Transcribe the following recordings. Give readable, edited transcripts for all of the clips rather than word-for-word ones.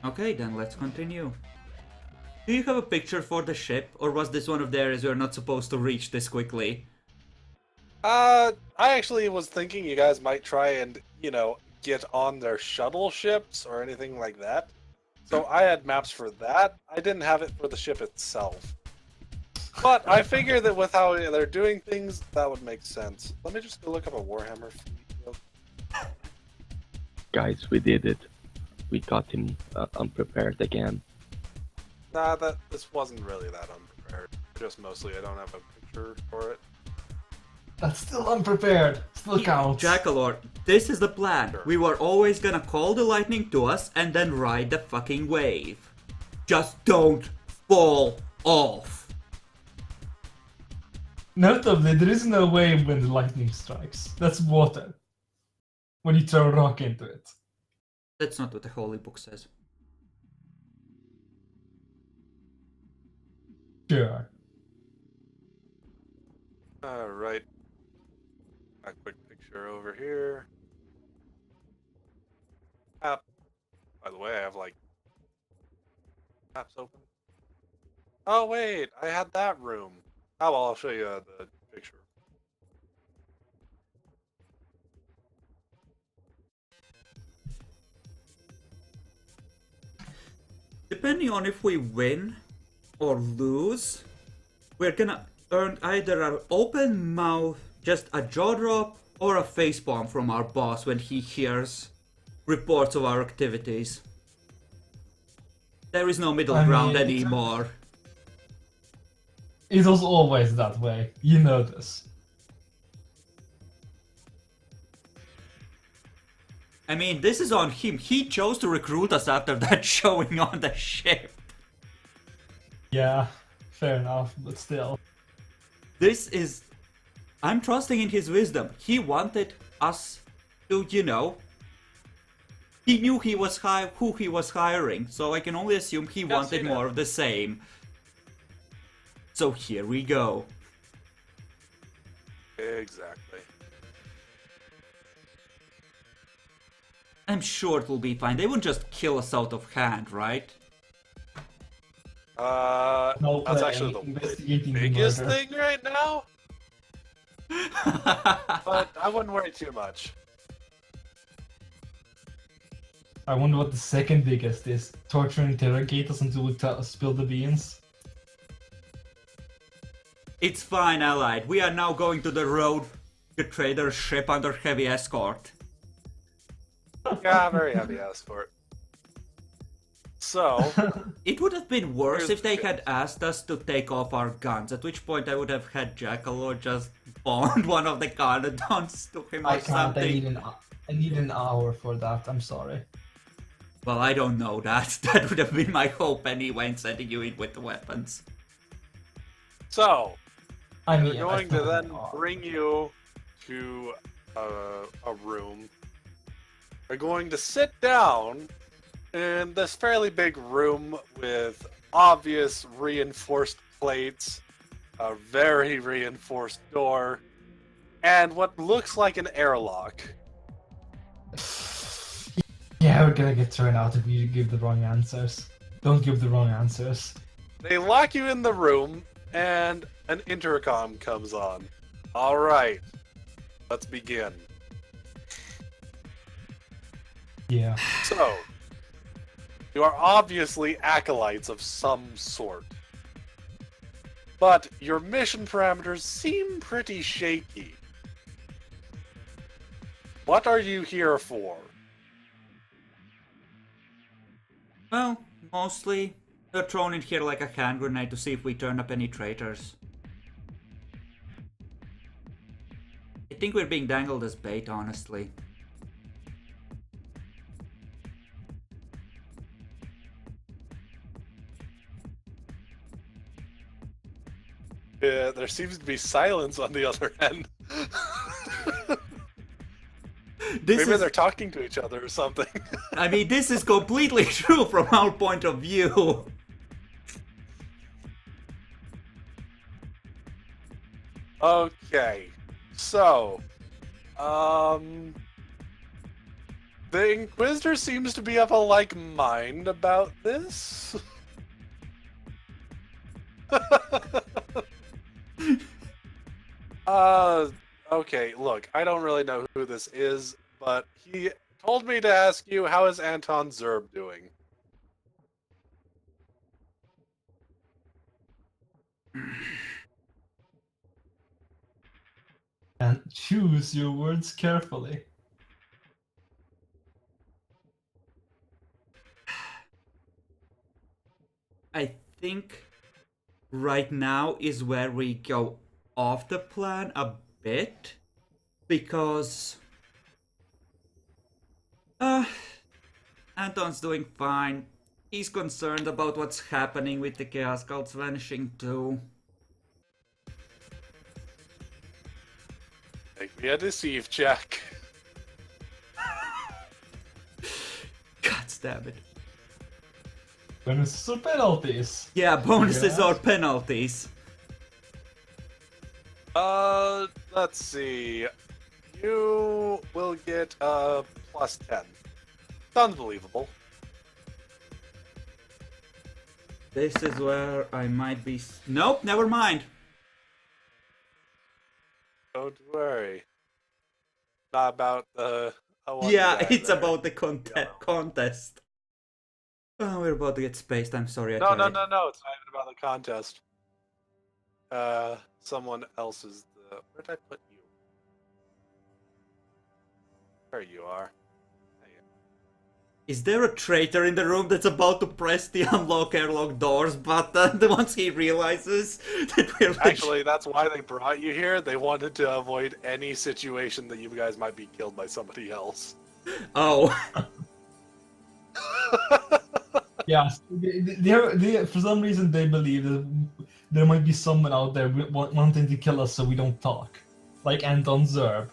Okay, then let's continue. Do you have a picture for the ship, or was this one of the areas we're not supposed to reach this quickly? I actually was thinking you guys might try and, get on their shuttle ships or anything like that. So I had maps for that. I didn't have it for the ship itself. But I figure that with how they're doing things, that would make sense. Let me just go look up a Warhammer fleet. Guys, we did it. We got him unprepared again. Nah, this wasn't really that unprepared. Just mostly I don't have a picture for it. That's still unprepared. Still counts. Jackalord, this is the plan. Sure. We were always gonna call the lightning to us and then ride the fucking wave. Just don't fall off. Notably, there is no wave when the lightning strikes. That's water. When you throw a rock into it. That's not what the holy book says. Sure. Alright. A quick picture over here. Map. By the way, I have maps open. Oh wait, I had that room. Oh well, I'll show you the picture. Depending on if we win or lose, we're gonna earn either an open mouth, just a jaw drop, or a facepalm from our boss when he hears reports of our activities. There is no middle ground anymore. It was always that way. You know this. I mean, this is on him. He chose to recruit us after that showing on the ship. Yeah, fair enough, but still. This is... I'm trusting in his wisdom. He wanted us to, he knew he was who he was hiring, so I can only assume he wanted more of the same. So here we go. Exactly. I'm sure it will be fine. They wouldn't just kill us out of hand, right? No That's way. actually the Investigating the biggest murder. thing right now. But I wouldn't worry too much. I wonder what the second biggest is. Torture and interrogate us until we spill the beans. It's fine, Allied. We are now going to the road to trader's ship under heavy escort. Yeah, very heavy escort. So, It would have been worse Here's if they the had asked us to take off our guns, at which point I would have had Jackalor just bond one of the Garnodons to him or I can't. something. I need an hour for that. I'm sorry. Well, I don't know that. That would have been my hope anyway in sending you in with the weapons. so I mean, we're going to then bring. bring you to a room. We're going to sit down in this fairly big room with obvious reinforced plates, a very reinforced door, and what looks like an airlock. Yeah, we're gonna get thrown out if we give the wrong answers. Don't give the wrong answers. They lock you in the room, and an intercom comes on. Alright, let's begin. Yeah. So, you are obviously acolytes of some sort. But your mission parameters seem pretty shaky. What are you here for? Well, mostly they're thrown in here like a hand grenade to see if we turn up any traitors. I think we're being dangled as bait, honestly. There seems to be silence on the other end. Maybe they're talking to each other or something. I mean, this is completely true from our point of view. Okay, so, The Inquisitor seems to be of a like mind about this. Okay, look, I don't really know who this is, but he told me to ask you, how is Anton Zerb doing? And choose your words carefully. I think right now is where we go off the plan a bit, because Anton's doing fine. He's concerned about what's happening with the Chaos Scouts vanishing too. Make me a deceive check. God damn it. Bonuses or penalties? Yeah, bonuses Yeah. or penalties. Let's see. You will get a plus 10. It's unbelievable. This is where I might be. Nope, never mind. Don't worry. Not about the. Yeah, it's about the contest. Oh, we're about to get spaced. I'm sorry. I No, tried. It's not even about the contest. Someone else's. Where did I put you? There you are. Is there a traitor in the room that's about to press the unlock airlock doors button once he realizes that we're like... Actually, that's why they brought you here. They wanted to avoid any situation that you guys might be killed by somebody else. Oh. Yeah, they, for some reason they believe that there might be someone out there wanting to kill us so we don't talk. Like Anton Zerb.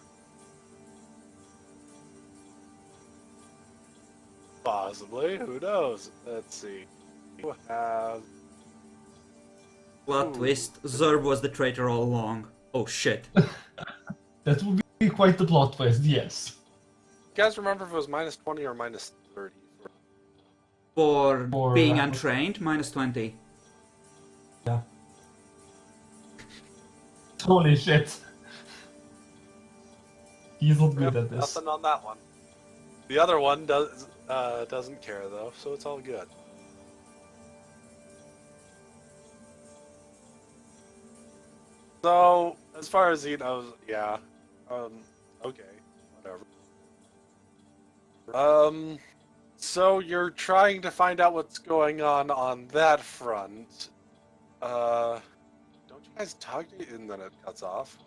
Possibly. Who knows? Let's see. You have... Plot twist. Zerb was the traitor all along. Oh shit. That would be quite the plot twist, yes. You guys remember if it was minus 20 or minus 30? For For, being untrained, minus 20. Yeah. Holy shit. He's not good at this. Nothing on that one. The other one doesn't care though, so it's all good. So as far as he knows, yeah. Okay, whatever. So you're trying to find out what's going on that front. Don't you guys talk to you? And then it cuts off.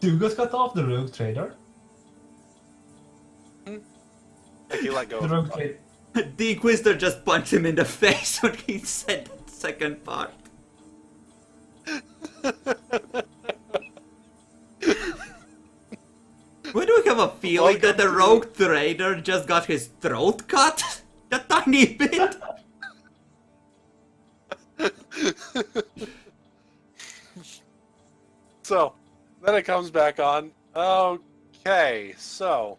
Dude got cut off, the rogue trader. Like you let go. The of rogue the trader. The Inquisitor just punched him in the face when he said that second part. Why do we have a feeling that the rogue trader just got his throat cut? A tiny bit? So, then it comes back on. Okay, so.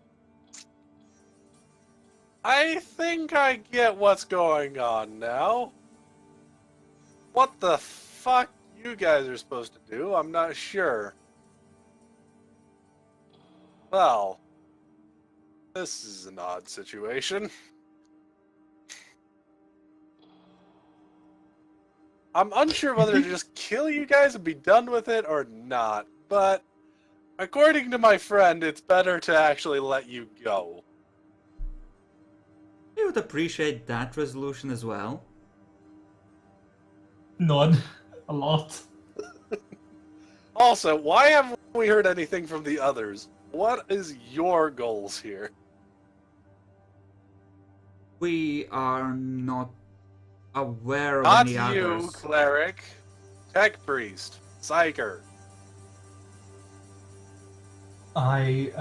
I think I get what's going on now. What the fuck you guys are supposed to do, I'm not sure. Well, this is an odd situation. I'm unsure whether to just kill you guys and be done with it or not, but according to my friend, it's better to actually let you go. I would appreciate that resolution as well. None. A lot. Also, why haven't we heard anything from the others? What is your goals here? We are not aware of Not any you, others. cleric. Tech priest. Psyker. I,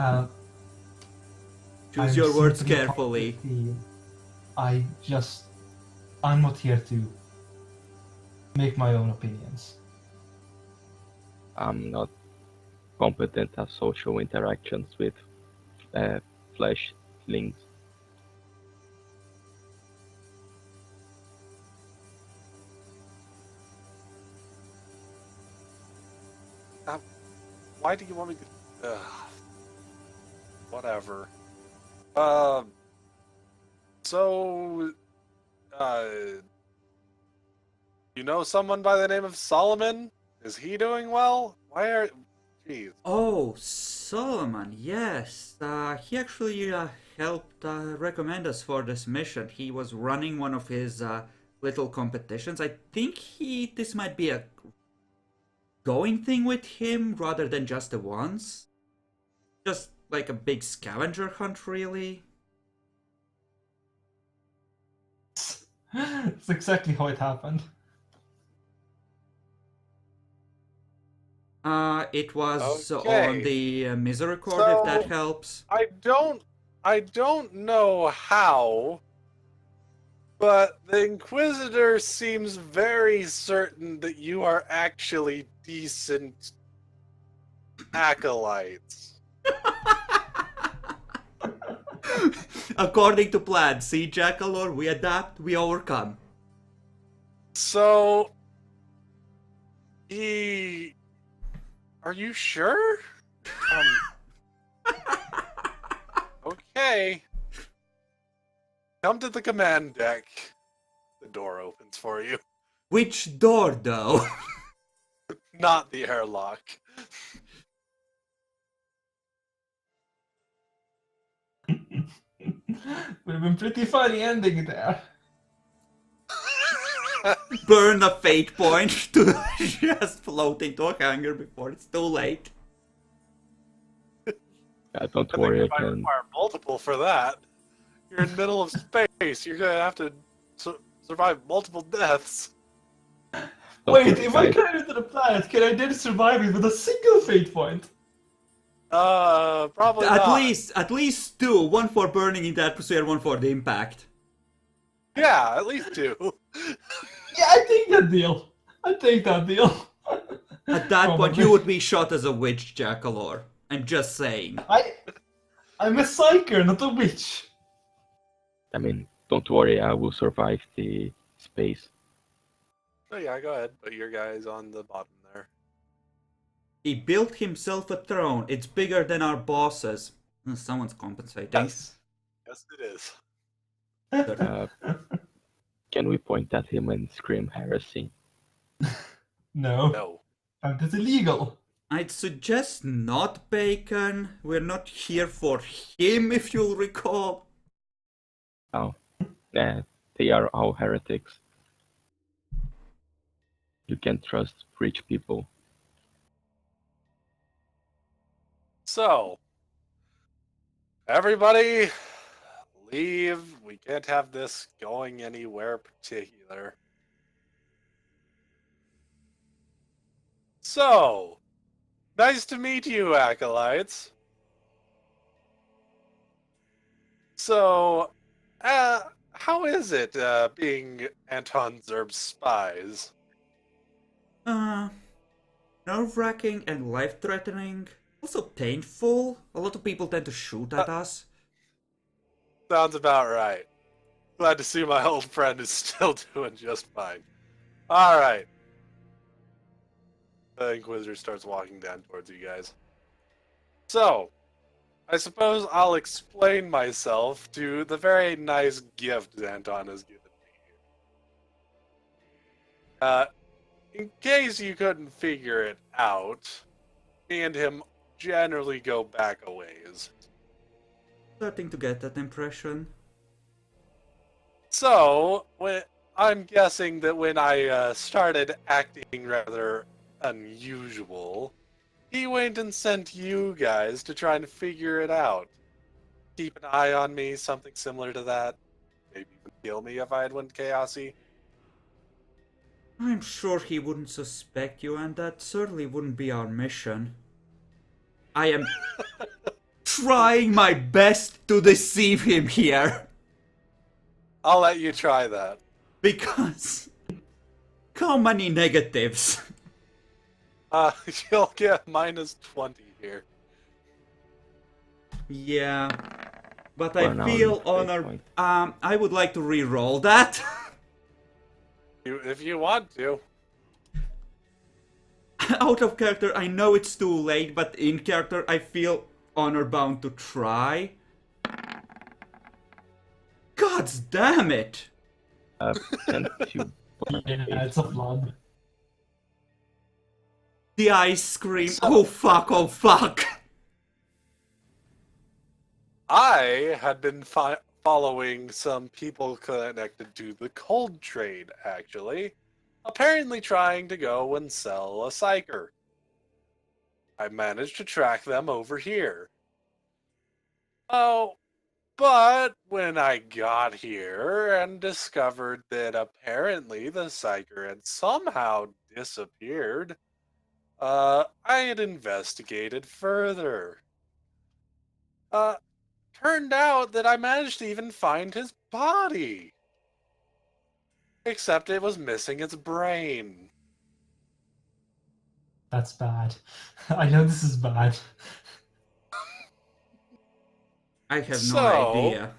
Choose I'm your words simply carefully. part of the team. I'm not here to make my own opinions. I'm not competent at social interactions with fleshlings. Why do you want me to... whatever. So... you know someone by the name of Solomon? Is he doing well? Why are... Jeez. Oh, Solomon, yes. He actually helped recommend us for this mission. He was running one of his little competitions. I think this might be a going thing with him rather than just the once. Just like a big scavenger hunt, really. It's exactly how it happened. It was Okay. on the Misericord, So- if that helps. I don't know how, but the Inquisitor seems very certain that you are actually decent acolytes. According to plan, see, Jackalor, we adapt, we overcome. So, are you sure? Okay. Come to the command deck. The door opens for you. Which door, though? Not the airlock. Would have been pretty funny ending there. Burn a fate point to just float into a hangar before it's too late. Don't I worry, I think if I can. require multiple for that, you're in the middle of space. You're gonna have to survive multiple deaths. Don't Wait, worry, if I guys. climb into the planet, can I then survive it with a single fate point? Probably At not. least two. One for burning in the atmosphere, one for the impact. Yeah, at least two. Yeah, I take that deal. I take that deal. At that point, Probably. you would be shot as a witch, Jackalor. I'm just saying. I'm a psyker, not a witch. I mean, don't worry, I will survive the space. Oh yeah, go ahead. Put your guys on the bottom there. He built himself a throne. It's bigger than our bosses. Someone's compensating. Yes. Yes, it is. Can we point at him and scream heresy? No, No. that is illegal. I'd suggest not, Bacon. We're not here for him, if you'll recall. Oh, yeah, they are all heretics. You can't trust rich people. So, everybody, leave. We can't have this going anywhere particular. So, nice to meet you, acolytes. So, how is it being Anton Zerb's spies? Nerve-wracking and life-threatening. Also painful. A lot of people tend to shoot at us. Sounds about right. Glad to see my old friend is still doing just fine. Alright. The Inquisitor starts walking down towards you guys. So, I suppose I'll explain myself to the very nice gift Anton has given me. In case you couldn't figure it out, me and him generally go back a ways. Starting to get that impression. So, I'm guessing that when I started acting rather unusual, he went and sent you guys to try and figure it out. Keep an eye on me, something similar to that. Maybe even kill me if I had went chaosy. I'm sure he wouldn't suspect you, and that certainly wouldn't be our mission. I am trying my best to deceive him here. I'll let you try that. Because... how many negatives? You'll get -20 here. Yeah, but Well, I now feel looks very honor. point. I would like to re-roll that. If you want to. Out of character, I know it's too late, but in character, I feel honor bound to try. God damn it! Send you. Yeah, it's a flood. The ice scream. So- Oh fuck! Oh fuck! I had been following some people connected to the cold trade, actually. Apparently trying to go and sell a psyker. I managed to track them over here. Oh, but when I got here and discovered that apparently the psyker had somehow disappeared, I had investigated further. Turned out that I managed to even find his body. Except it was missing its brain. That's bad. I know this is bad. I have no So- idea.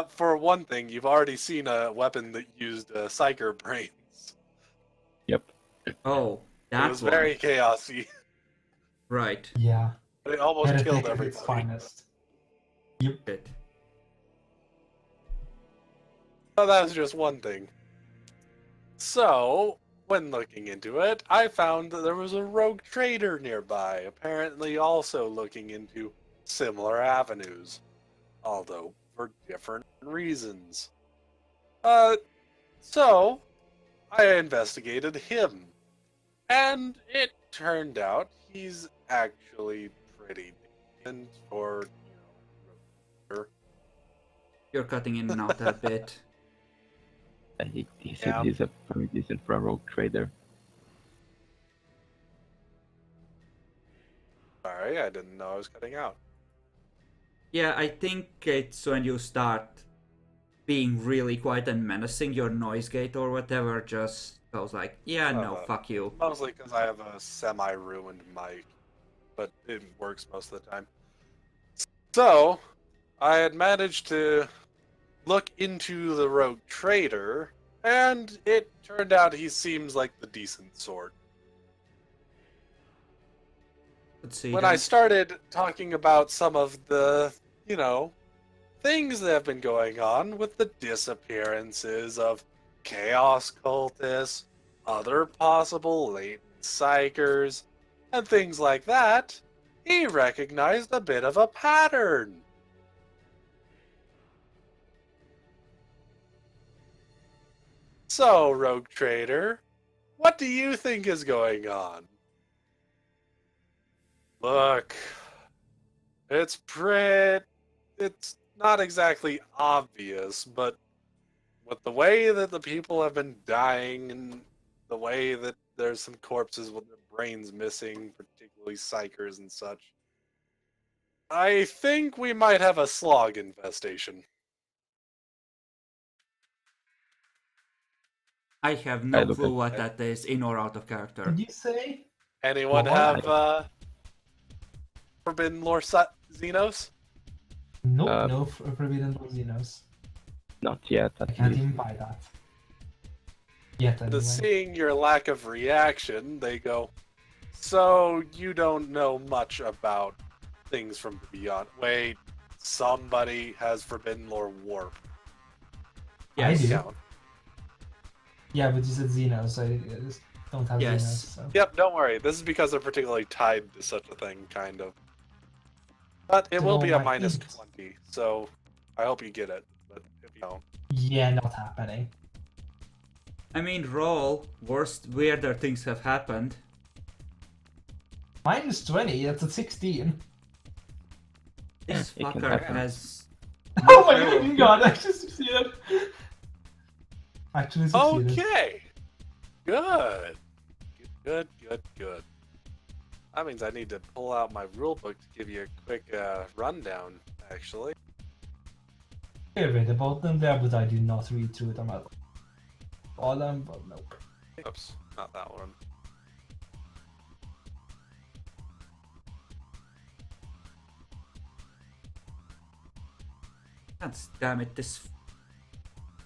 For one thing, you've already seen a weapon that used psyker brains. Yep. Oh, It that was one. very chaosy, Right. Yeah. but it almost Heretic killed at its everybody. finest. Yep. Shit. So that was just one thing. So, when looking into it, I found that there was a rogue trader nearby, apparently also looking into similar avenues, although for different reasons. So, I investigated him, and it turned out he's actually pretty decent for, You're cutting in and out a bit. He said Yeah. he's a very decent for a rogue trader. Sorry, I didn't know I was cutting out. Yeah, I think it's when you start being really quiet and menacing, your noise gate or whatever just goes like, yeah, no, fuck you. Mostly because I have a semi-ruined mic, but it works most of the time. So, I had managed to look into the rogue trader, and it turned out he seems like the decent sort. Let's see. When then. I started talking about some of the, things that have been going on with the disappearances of chaos cultists, other possible latent psychers, and things like that, he recognized a bit of a pattern. So, Rogue Trader, what do you think is going on? Look, it's not exactly obvious, but with the way that the people have been dying and the way that there's some corpses with their brains missing, particularly psychers and such, I think we might have a slog infestation. I have I no look clue at- what that is, in or out of character. Did you say? Anyone Well, have Forbidden Lore Xenos? Nope, Uh, no Forbidden Lord Xenos. Not yet, I at can't least. even buy that. Yet anyway. Seeing your lack of reaction, they go, so you don't know much about things from beyond. Wait, somebody has Forbidden Lore Warp. I do. Count. Yeah, but you said Xenos, so I just don't have Yes. Xenos. So. Yep, don't worry. This is because they're particularly tied to such a thing, kind of. But it To will be all a my minus int. 20, so I hope you get it. But if you don't, Yeah, not happening. I mean, roll. Worst, weirder things have happened. Minus 20, that's a 16. This Yeah, it can fucker happen. has. Oh my god, I actually succeeded. Actually succeeded. okay. Good. Good. That means I need to pull out my rulebook to give you a quick rundown, actually. I read about them there, but I did not read through them at all. Them, but nope. Oops, not that one. God damn it, this...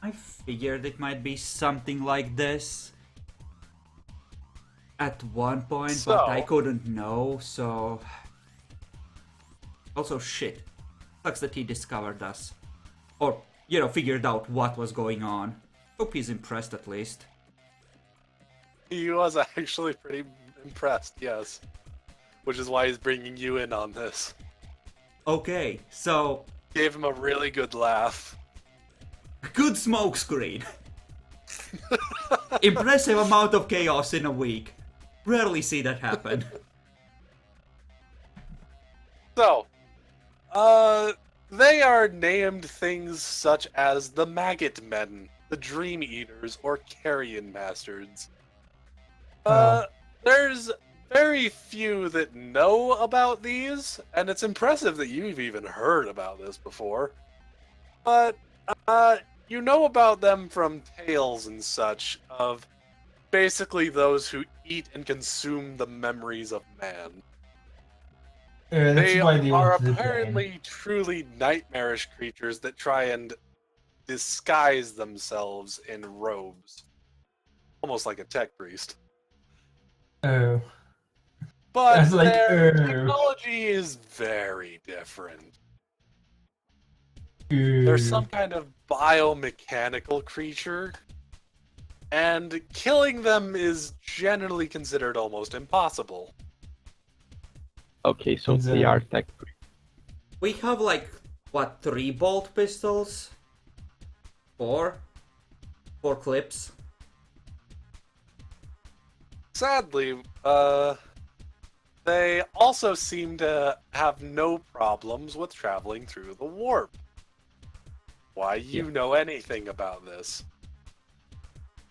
I figured it might be something like this at one point, but I So- couldn't know, so... Also, shit. Sucks that he discovered us. Or, you know, figured out what was going on. Hope he's impressed at least. He was actually pretty impressed, yes. Which is why he's bringing you in on this. Okay, so... Gave him a really good laugh. Good smokescreen. Impressive amount of chaos in a week. Rarely see that happen. So, they are named things such as the Maggot Men, the Dream Eaters, or Carrion Bastards. There's very few that know about these, and it's impressive that you've even heard about this before. But, you know about them from tales and such of basically those who eat and consume the memories of man. That's They why they are want the brain. apparently truly nightmarish creatures that try and disguise themselves in robes. Almost like a tech priest. Oh. But That's like, their oh. technology is very different. Ooh. They're some kind of biomechanical creature, and killing them is generally considered almost impossible. Okay, so they are tech. We have like, what, 3 bolt pistols? 4? 4 clips? Sadly, they also seem to have no problems with traveling through the warp. Why you know anything about this?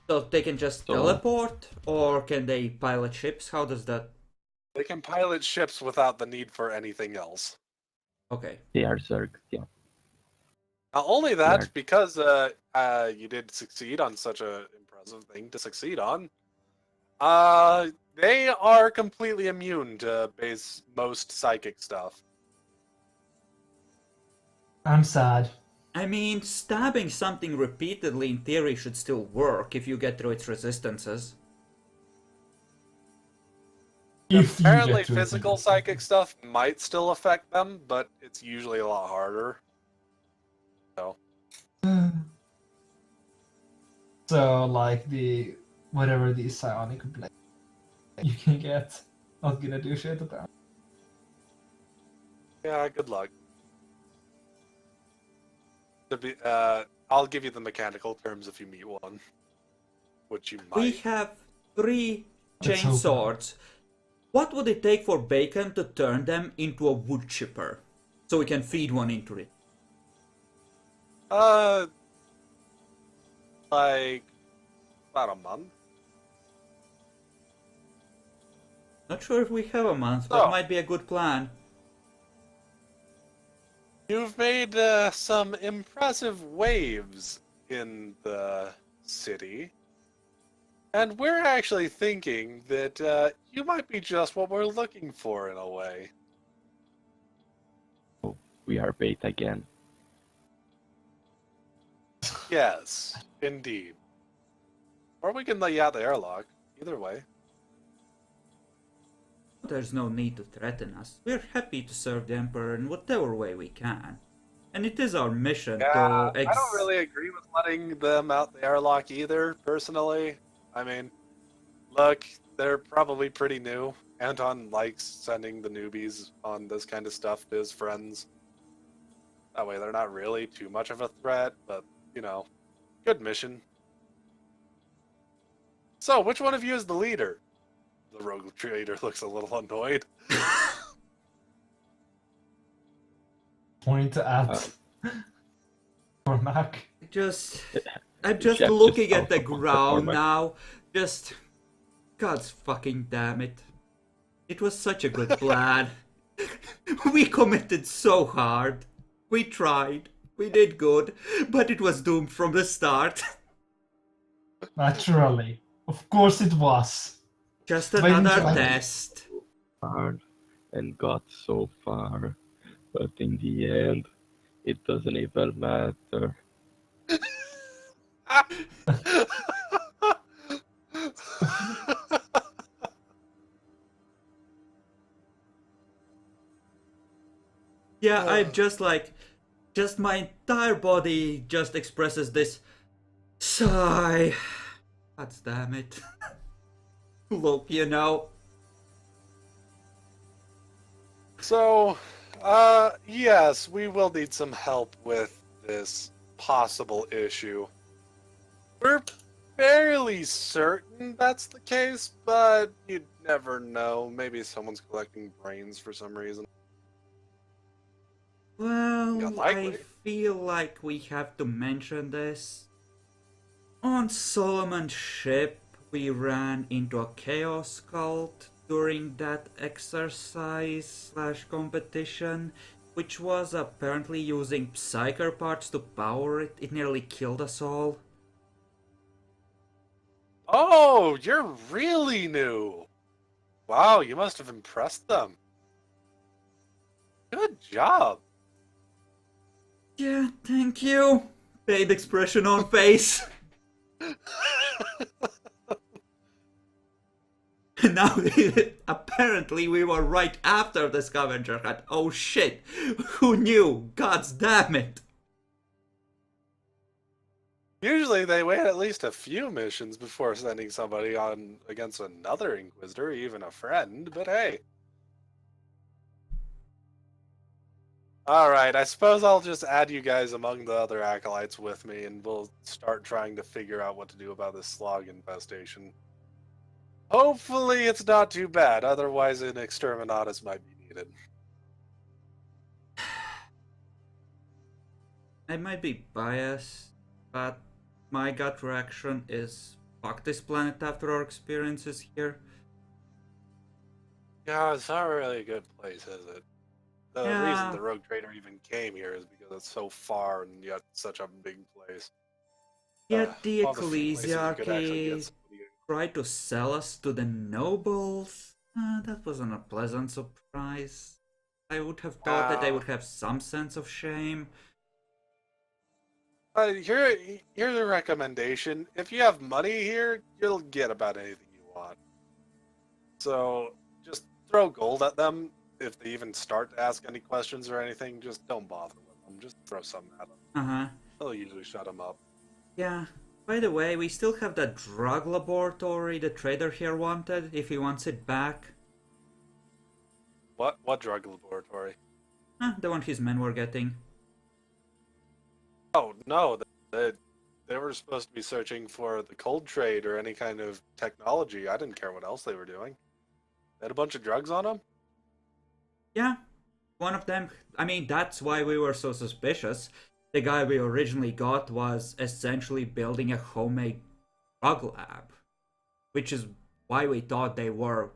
So they can just So- teleport? Or can they pilot ships? How does that... They can pilot ships without the need for anything else. Okay. They are Zerg, yeah. Not only that, Yeah. because you did succeed on such an impressive thing to succeed on, they are completely immune to most psychic stuff. I'm sad. I mean, stabbing something repeatedly in theory should still work if you get through its resistances. If you Apparently, get to it. physical psychic stuff might still affect them, but it's usually a lot harder. So, So, like, whatever the psionic blade you can get, not gonna do shit about. yeah, good luck. I'll give you the mechanical terms if you meet one. Which you We might. have 3 Let's chain hope. swords. What would it take for Bacon to turn them into a wood chipper? So we can feed one into it. Like about a month. Not sure if we have a month, but Oh. might be a good plan. You've made some impressive waves in the city, and we're actually thinking that you might be just what we're looking for in a way. We are bait again. Yes, indeed. Or we can let you out the airlock. Either way. There's no need to threaten us. We're happy to serve the Emperor in whatever way we can. And it is our mission Yeah, to I don't really agree with letting them out the airlock either, personally. I mean, look, they're probably pretty new. Anton likes sending the newbies on this kind of stuff to his friends. That way they're not really too much of a threat, but, you know, good mission. So, which one of you is the leader? The rogue trader looks a little annoyed. Point at Cormac. I'm just Chef looking just at the out of ground Cormac. now. Just, God's fucking damn it. It was such a good plan. We committed so hard. We tried. We did good. But it was doomed from the start. Naturally. Of course it was. Just Why didn't another you like it? test. Far and got so far, but in the end, It doesn't even matter. Yeah, I'm just like, just my entire body just expresses this sigh. God damn it. Look, you know. So, yes, we will need some help with this possible issue. We're fairly certain that's the case, but you'd never know. Maybe someone's collecting brains for some reason. Well, Unlikely. I feel like we have to mention this. On Solomon's ship, we ran into a chaos cult during that exercise slash competition, which was apparently using psyker parts to power it. It nearly killed us all. Oh, you're really new. Wow, you must have impressed them. Good job. Yeah, thank you. Paid expression on face. Now, apparently we were right after the scavenger hunt. Oh shit, who knew? Gods damn it. Usually they wait at least a few missions before sending somebody on against another Inquisitor, even a friend, but hey. Alright, I suppose I'll just add you guys among the other acolytes with me, and we'll start trying to figure out what to do about this slog infestation. Hopefully it's not too bad, otherwise an exterminatus might be needed. I might be biased, but my gut reaction is fuck this planet after our experiences here. Yeah, it's not really a good place, is it? The reason Yeah. the Rogue Trader even came here is because it's so far and yet such a big place. Yet the One of the few places you could actually get ecclesiarchy somebody in. tried to sell us to the nobles. That wasn't a pleasant surprise. I would have thought that they would have some sense of shame. Here's a recommendation. If you have money here, you'll get about anything you want. So just throw gold at them. If they even start to ask any questions or anything, just don't bother with them. Just throw something at them. Uh-huh. They'll usually shut them up. Yeah. By the way, we still have that drug laboratory the trader here wanted, if he wants it back. What drug laboratory? The one his men were getting. Oh, no. They were supposed to be searching for the cold trade or any kind of technology. I didn't care what else they were doing. They had a bunch of drugs on them? Yeah. One of them, I mean, that's why we were so suspicious. The guy we originally got was essentially building a homemade drug lab. Which is why we thought they were,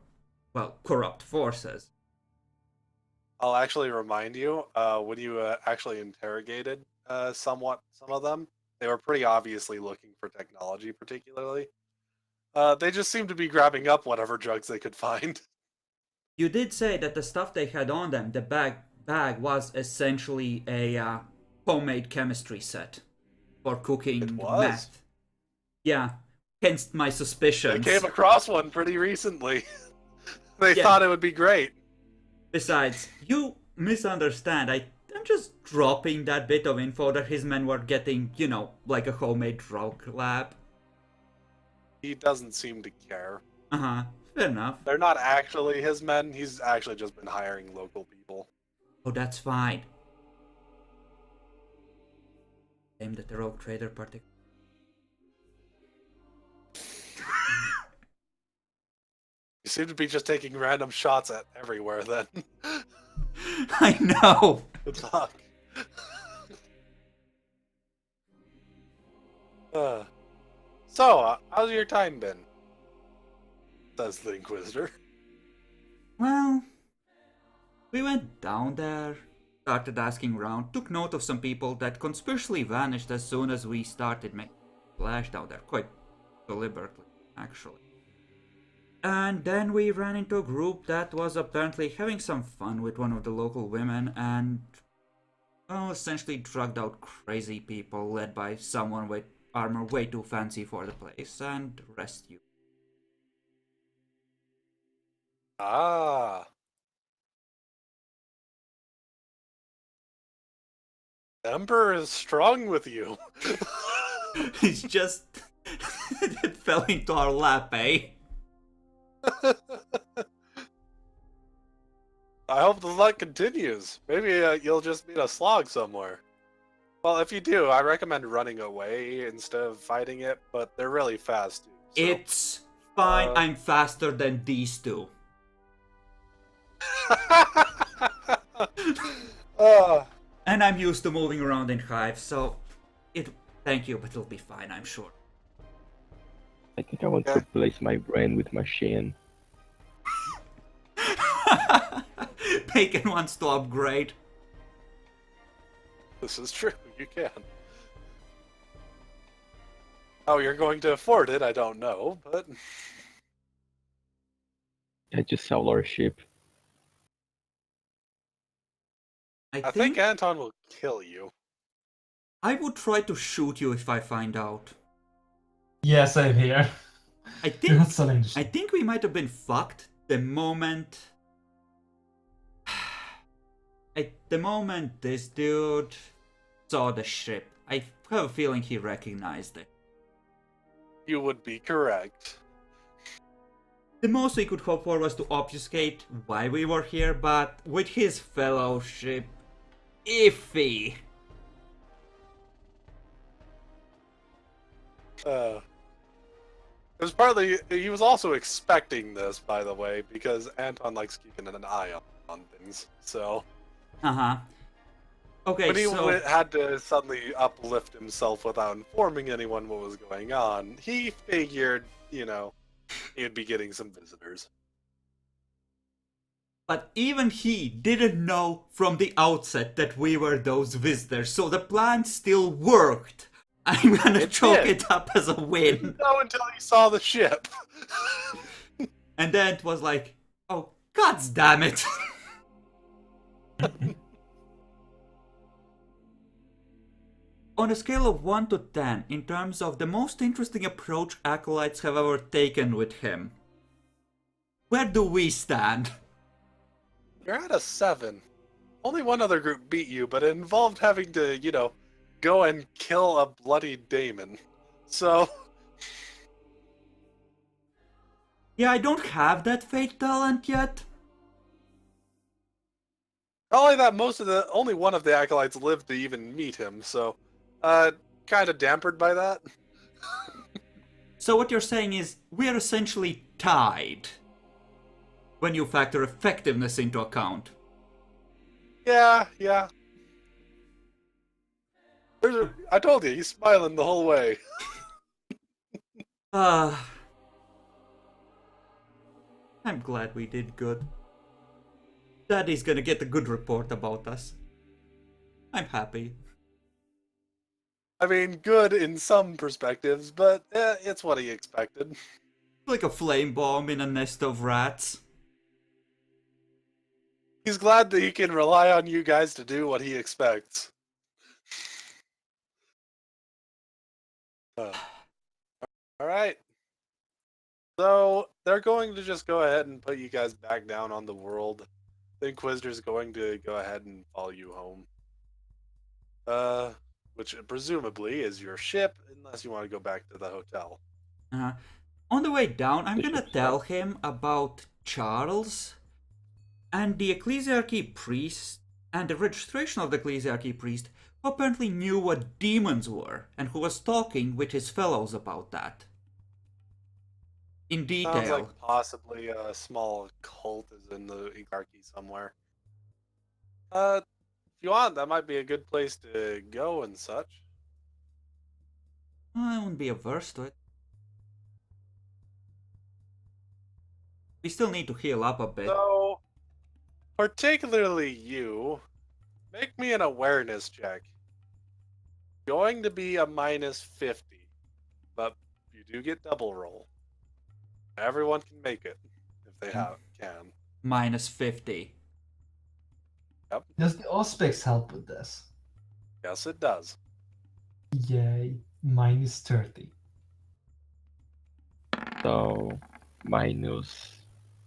well, corrupt forces. I'll actually remind you, when you actually interrogated some of them, they were pretty obviously looking for technology, particularly. They just seemed to be grabbing up whatever drugs they could find. You did say that the stuff they had on them, the bag was essentially a homemade chemistry set for cooking It was? meth. Yeah, hence my I suspicions. came across one pretty recently. They Yeah. thought it would be great. Besides, you misunderstand. I'm just dropping that bit of info that his men were getting, you know, like a homemade drug lab. He doesn't seem to care. Uh-huh, fair enough. They're not actually his men. He's actually just been hiring local people. Oh, that's fine. Shame that the rogue trader particular. You seem to be just taking random shots at everywhere then. I know! Good luck. So, how's your time been? Says the Inquisitor. Well, we went down there, started asking around, took note of some people that conspicuously vanished as soon as we started making flash down there, quite deliberately, actually. And then we ran into a group that was apparently having some fun with one of the local women, and well, essentially drugged out crazy people led by someone with armor way too fancy for the place, and rest you. Ah. The Emperor is strong with you. It's just it fell into our lap, eh? I hope the luck continues. Maybe you'll just meet a slog somewhere. Well, if you do, I recommend running away instead of fighting it, but they're really fast too. So. It's fine, I'm faster than these two. And I'm used to moving around in hives, so thank you, but it'll be fine, I'm sure. I think I want to replace my brain with machine. Bacon wants to upgrade. This is true, you can. Oh, you're going to afford it, I don't know, but... I just sell our ship. I think Anton will kill you. I would try to shoot you if I find out. Yeah, same here. I think we might have been fucked the moment... At the moment this dude saw the ship. I have a feeling he recognized it. You would be correct. The most we could hope for was to obfuscate why we were here, but with his fellowship, iffy. It was partly... He was also expecting this, by the way, because Anton likes keeping an eye on things, so... Uh-huh. Okay, when he so... had to suddenly uplift himself without informing anyone what was going on, he figured, you know, he'd be getting some visitors. But even he didn't know from the outset that we were those visitors, so the plan still worked. I'm gonna chalk it up as a win. No, until he saw the ship. And then it was like, oh, god damn it. On a scale of 1 to 10, in terms of the most interesting approach acolytes have ever taken with him, where do we stand? You're at a 7. Only one other group beat you, but it involved having to, you know, go and kill a bloody daemon. So... Yeah, I don't have that fate talent yet. Not only that, only one of the acolytes lived to even meet him, so... kind of dampered by that. So what you're saying is, we're essentially tied. When you factor effectiveness into account. Yeah. I told you, he's smiling the whole way. I'm glad we did good. Daddy's gonna get a good report about us. I'm happy. I mean, good in some perspectives, but it's what he expected. Like a flame bomb in a nest of rats. He's glad that he can rely on you guys to do what he expects. Alright. So, they're going to just go ahead and put you guys back down on the world. The Inquisitor's going to go ahead and follow you home. Which presumably is your ship, unless you want to go back to the hotel. On the way down, I'm gonna tell him about Charles and the Ecclesiarchy priest and the registration of the Ecclesiarchy priest, who apparently knew what demons were and who was talking with his fellows about that. In detail. Sounds like possibly a small cult is in the hierarchy somewhere. If you want, that might be a good place to go and such. I wouldn't be averse to it. We still need to heal up a bit. So, particularly you, make me an awareness check. Going to be a -50, but you do get double roll. Everyone can make it if they can. -50. Yep. Does the Auspex help with this? Yes, it does. Yay. Minus 30. So minus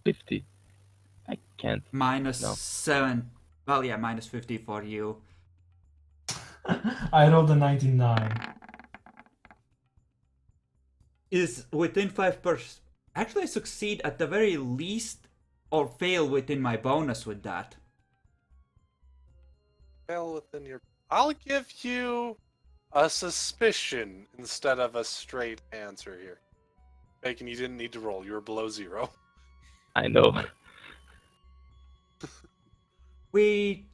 50. I can't. Minus No. 7. Well, yeah, minus 50 for you. I rolled a 99. Is within 5%. Actually, I succeed at the very least, or fail within my bonus with that. Fail within your. I'll give you a suspicion instead of a straight answer here. Bacon, you didn't need to roll. You were below 0. I know. We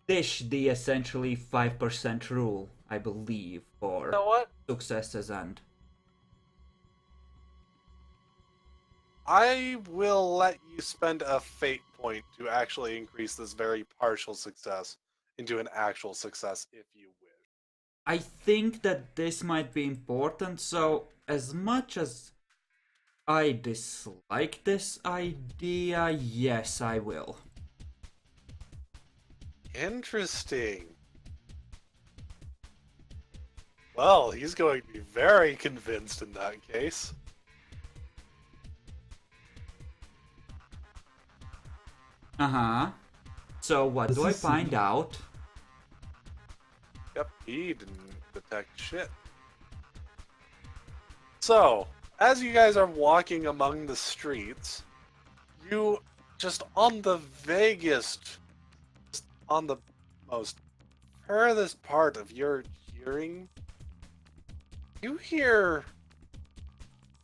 dish the essentially 5% rule, I believe, for You know what? successes and. I will let you spend a fate point to actually increase this very partial success into an actual success if you wish. I think that this might be important, so as much as I dislike this idea, yes, I will. Interesting. Well, he's going to be very convinced in that case. Uh-huh. So what This do I is find silly. out? Yep, he didn't detect shit. So, as you guys are walking among the streets, you just on the vaguest, just on the most furthest part of your hearing, you hear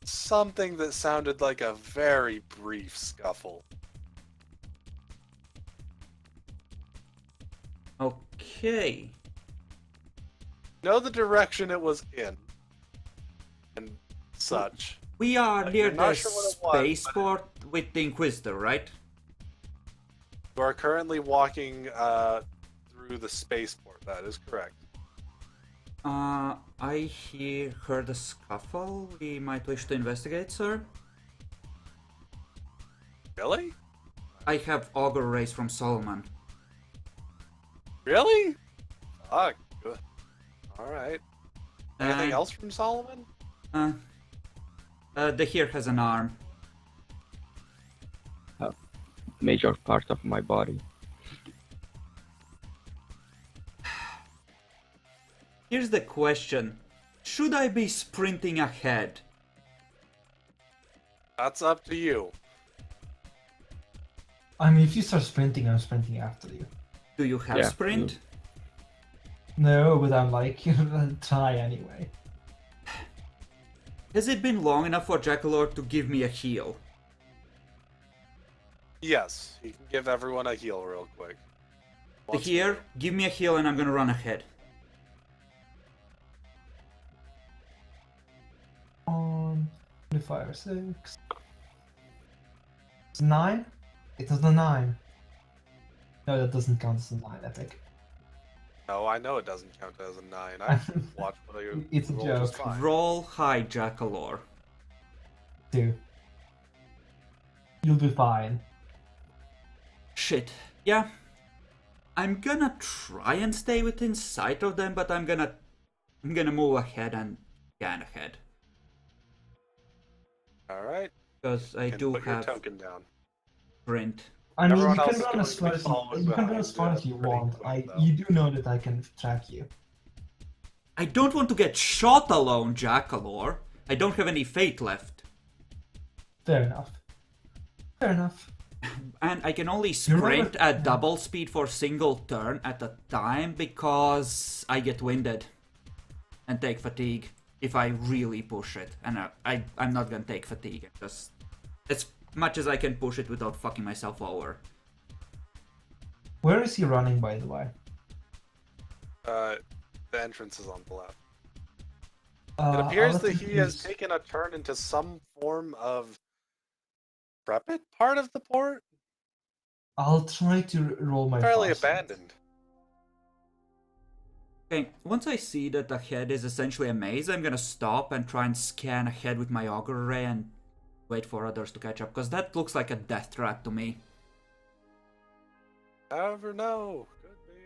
something that sounded like a very brief scuffle. Okay. Know the direction it was in, and such. We are near You're not the sure what it was, but spaceport with the Inquisitor, right? You are currently walking through the spaceport. That is correct. I heard a scuffle. We might wish to investigate, sir. Really? I have augur rays from Solomon. Really? Fuck. Good. All right. Anything And, else from Solomon? The here has an arm. Major part of my body. Here's the question. Should I be sprinting ahead? That's up to you. I mean, if you start sprinting, I'm sprinting after you. Do you have Yeah, sprint? No, but I'm like, try anyway. Has it been long enough for Jackalord to give me a heal? Yes, you can give everyone a heal real quick. The here, give me a heal and I'm gonna run ahead. On 5 or 6. It's 9? It was the 9. No, that doesn't count as a 9, epic. No, I know it doesn't count as a 9. I watched what you It's a rolled just joke. fine. Roll high, Jackalord. 2. You'll be fine. Shit. Yeah. I'm gonna try and stay within sight of them, but I'm gonna move ahead and scan ahead. Alright. Because I And do put your have token down. sprint. I mean, Everyone you else can is run going as to far be as following you can run behind as far you. as you Pretty want. quick, though. You do know that I can track you. I don't want to get shot alone, Jackalor. I don't have any fate left. Fair enough. Fair enough. And I can only You're sprint right. at double speed for single turn at a time because I get winded and take fatigue if I really push it. And I'm not gonna take fatigue. Just as much as I can push it without fucking myself over. Where is he running, by the way? The entrance is on the left. It I'll appears let that him he has use- taken a turn into some form of prepit part of the port. I'll try to roll my Fairly fast. abandoned. Okay, once I see that ahead is essentially a maze, I'm gonna stop and try and scan ahead with my augur ray and wait for others to catch up, because that looks like a death trap to me. Never know. Could be.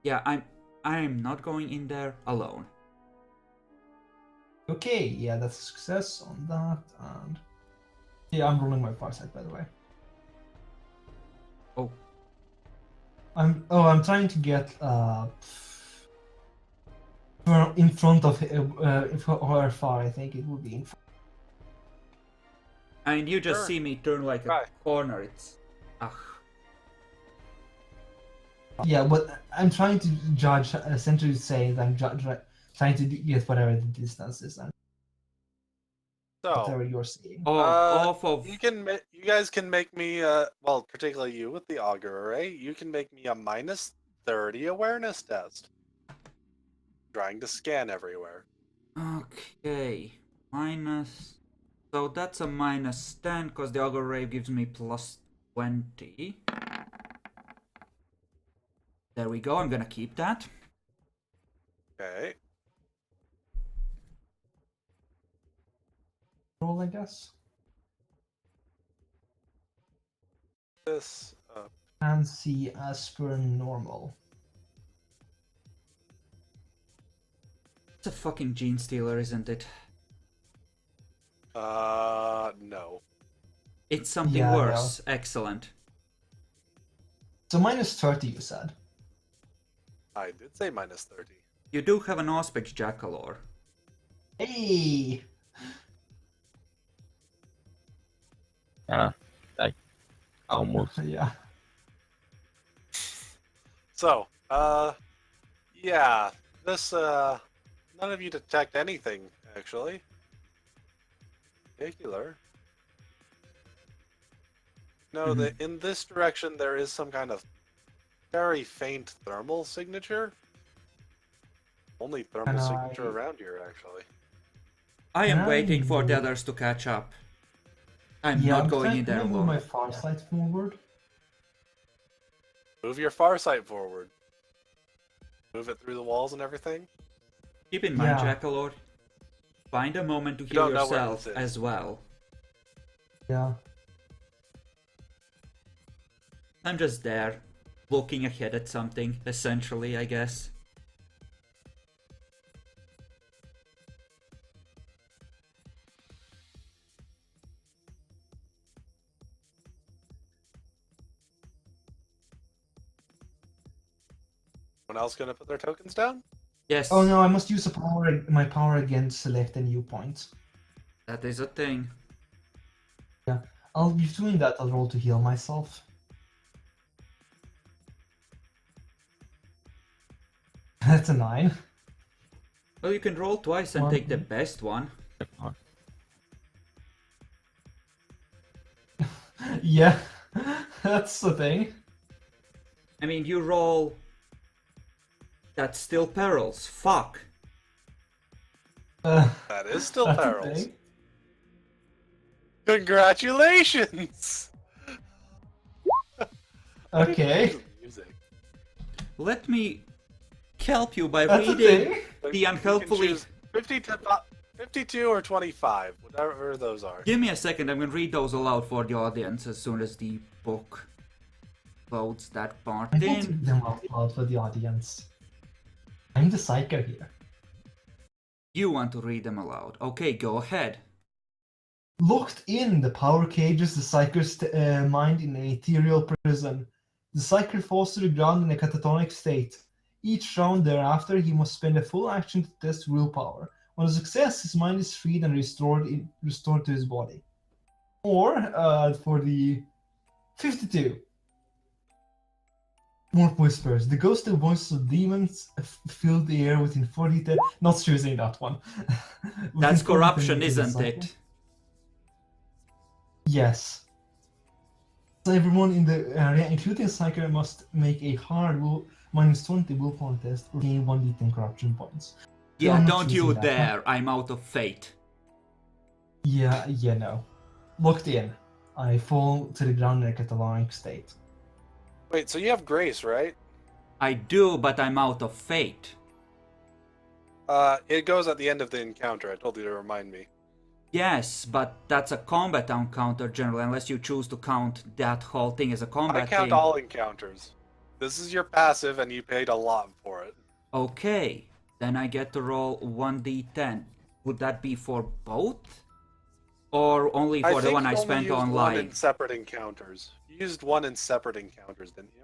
Yeah, I'm not going in there alone. Okay, yeah, that's a success on that, and yeah, I'm rolling my farsight, by the way. Oh, I'm trying to get in front of how far I think it would be in front. and you just Sure. see me turn like a Right. corner. It's ugh. Yeah, but I'm trying to judge, essentially saying that I'm trying to get whatever the distance is and whatever So, you're seeing. Off of. you guys can make me, well, particularly you with the auger array, you can make me a -30 awareness test. Trying to scan everywhere. Okay, minus. So that's a -10 because the auger ray gives me +20. There we go. I'm gonna keep that. Okay. Roll, I guess. This, And see as per normal. It's a fucking gene stealer, isn't it? no. It's something Yeah, worse. Excellent. So -30, you said. I did say -30. You do have an Auspex Jackalore. Hey! Like almost. Yeah. So, yeah, this, none of you detect anything, actually. Particular. No, that in this direction there is some kind of very faint thermal signature. Only thermal Can signature I- around here, actually. I am Can I waiting for the move- others to catch up. I'm Yeah, not I'm going in trying there to move my alone. farsight forward. Move your far sight forward. Move it through the walls and everything. Keep in mind, Yeah. Jackalore, find a moment to You heal don't know where yourself this is. as well. Yeah. I'm just there, looking ahead at something, essentially, I guess. Anyone else gonna put their tokens down? Yes, Oh no, I must use my power again to select a new point. that is a thing. I'll be doing that. I'll roll to heal myself. That's a 9. Well, you can roll twice and take the best one. Yeah, that's the thing. I mean, you roll... That's still perils. Fuck. That is still That's a perils. thing. Congratulations! Okay, Music. Let me help you by that's a reading thing. the You can unhelpfully... choose 52 or 25, whatever those are. Give me a second, I'm gonna read those aloud for the audience as soon as the book loads that part I don't in. read them out loud for the audience. I'm the psycho here. You want to read them aloud. Okay, go ahead. Locked in the power cages the Psyker's mind in an ethereal prison. The Psyker falls to the ground in a catatonic state. Each round thereafter, he must spend a full action to test willpower. On a success, his mind is freed and restored to his body. Or, for the 52. More whispers. The ghostly voices of demons fill the air within 40 Not choosing that one. Within That's 40 corruption, meters of isn't the it? Yes. So everyone in the area, including Psyker, must make a hard -20 willpower test or gain 1d10 corruption points. Yeah, I'm not don't you choosing that dare. I'm out of fate. Yeah, no. Locked in. I fall to the ground in a catatonic state. Wait, so you have grace, right? I do, but I'm out of fate. It goes at the end of the encounter. I told you to remind me. Yes, but that's a combat encounter generally, unless you choose to count that whole thing as a combat I count thing. all encounters. This is your passive, and you paid a lot for it. Okay, then I get to roll 1d10. Would that be for both? Or only I for the think one you I only spent used on one in live? separate encounters. You used one in separate encounters, didn't you?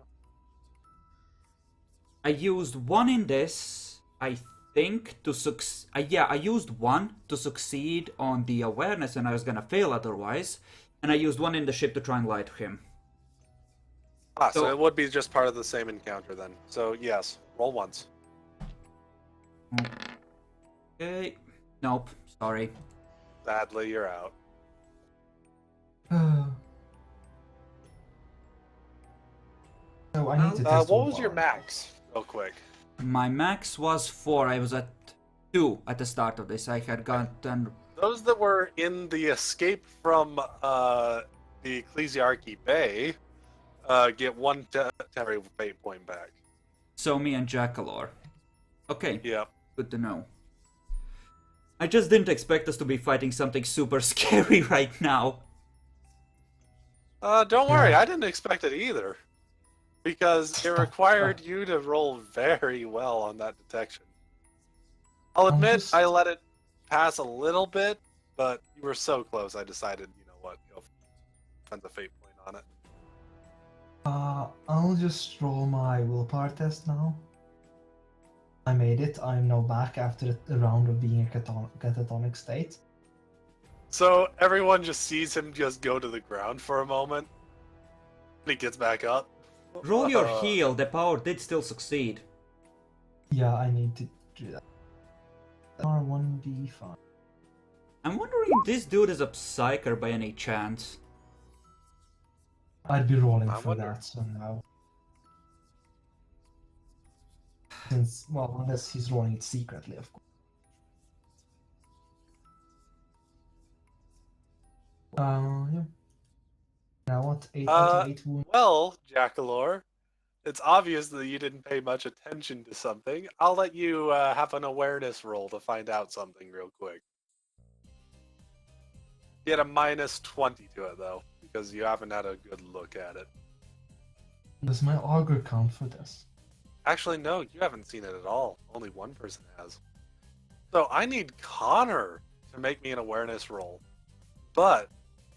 I used one in this, I think, to succeed. Yeah, I used one to succeed on the awareness and I was gonna fail otherwise. And I used one in the ship to try and lie to him. Ah, so So- it would be just part of the same encounter then. So yes, roll once. Okay. Nope, sorry. Sadly, you're out. So I need to test What was your willpower. max, real quick? My max was 4. I was at 2 at the start of this. I had gotten... Those that were in the escape from the Ecclesiarchy Bay get one temporary fate point back. So me and Jackalor. Okay, Yep. good to know. I just didn't expect us to be fighting something super scary right now. Don't worry, Yeah. I didn't expect it either. Because it required you to roll very well on that detection. I'll admit, just- I let it pass a little bit, but you were so close, I decided, you know what, go spend the fate point on it. I'll just roll my willpower test now. I made it. I'm now back after a round of being a catatonic state. So everyone just sees him just go to the ground for a moment. And he gets back up. Roll your heal, the power did still succeed. Yeah, I need to do that. R1d5. I'm wondering if this dude is a psyker by any chance. I'd be rolling I for wonder. that, so now. Since, well, unless he's rolling it secretly, of course. Yeah. Now what? 8 wounds. Well, Jackalor, it's obvious that you didn't pay much attention to something. I'll let you have an awareness roll to find out something real quick. Get a minus 20 to it, though, because you haven't had a good look at it. Does my augur count for this? Actually, no, you haven't seen it at all. Only one person has. So I need Connor to make me an awareness roll. But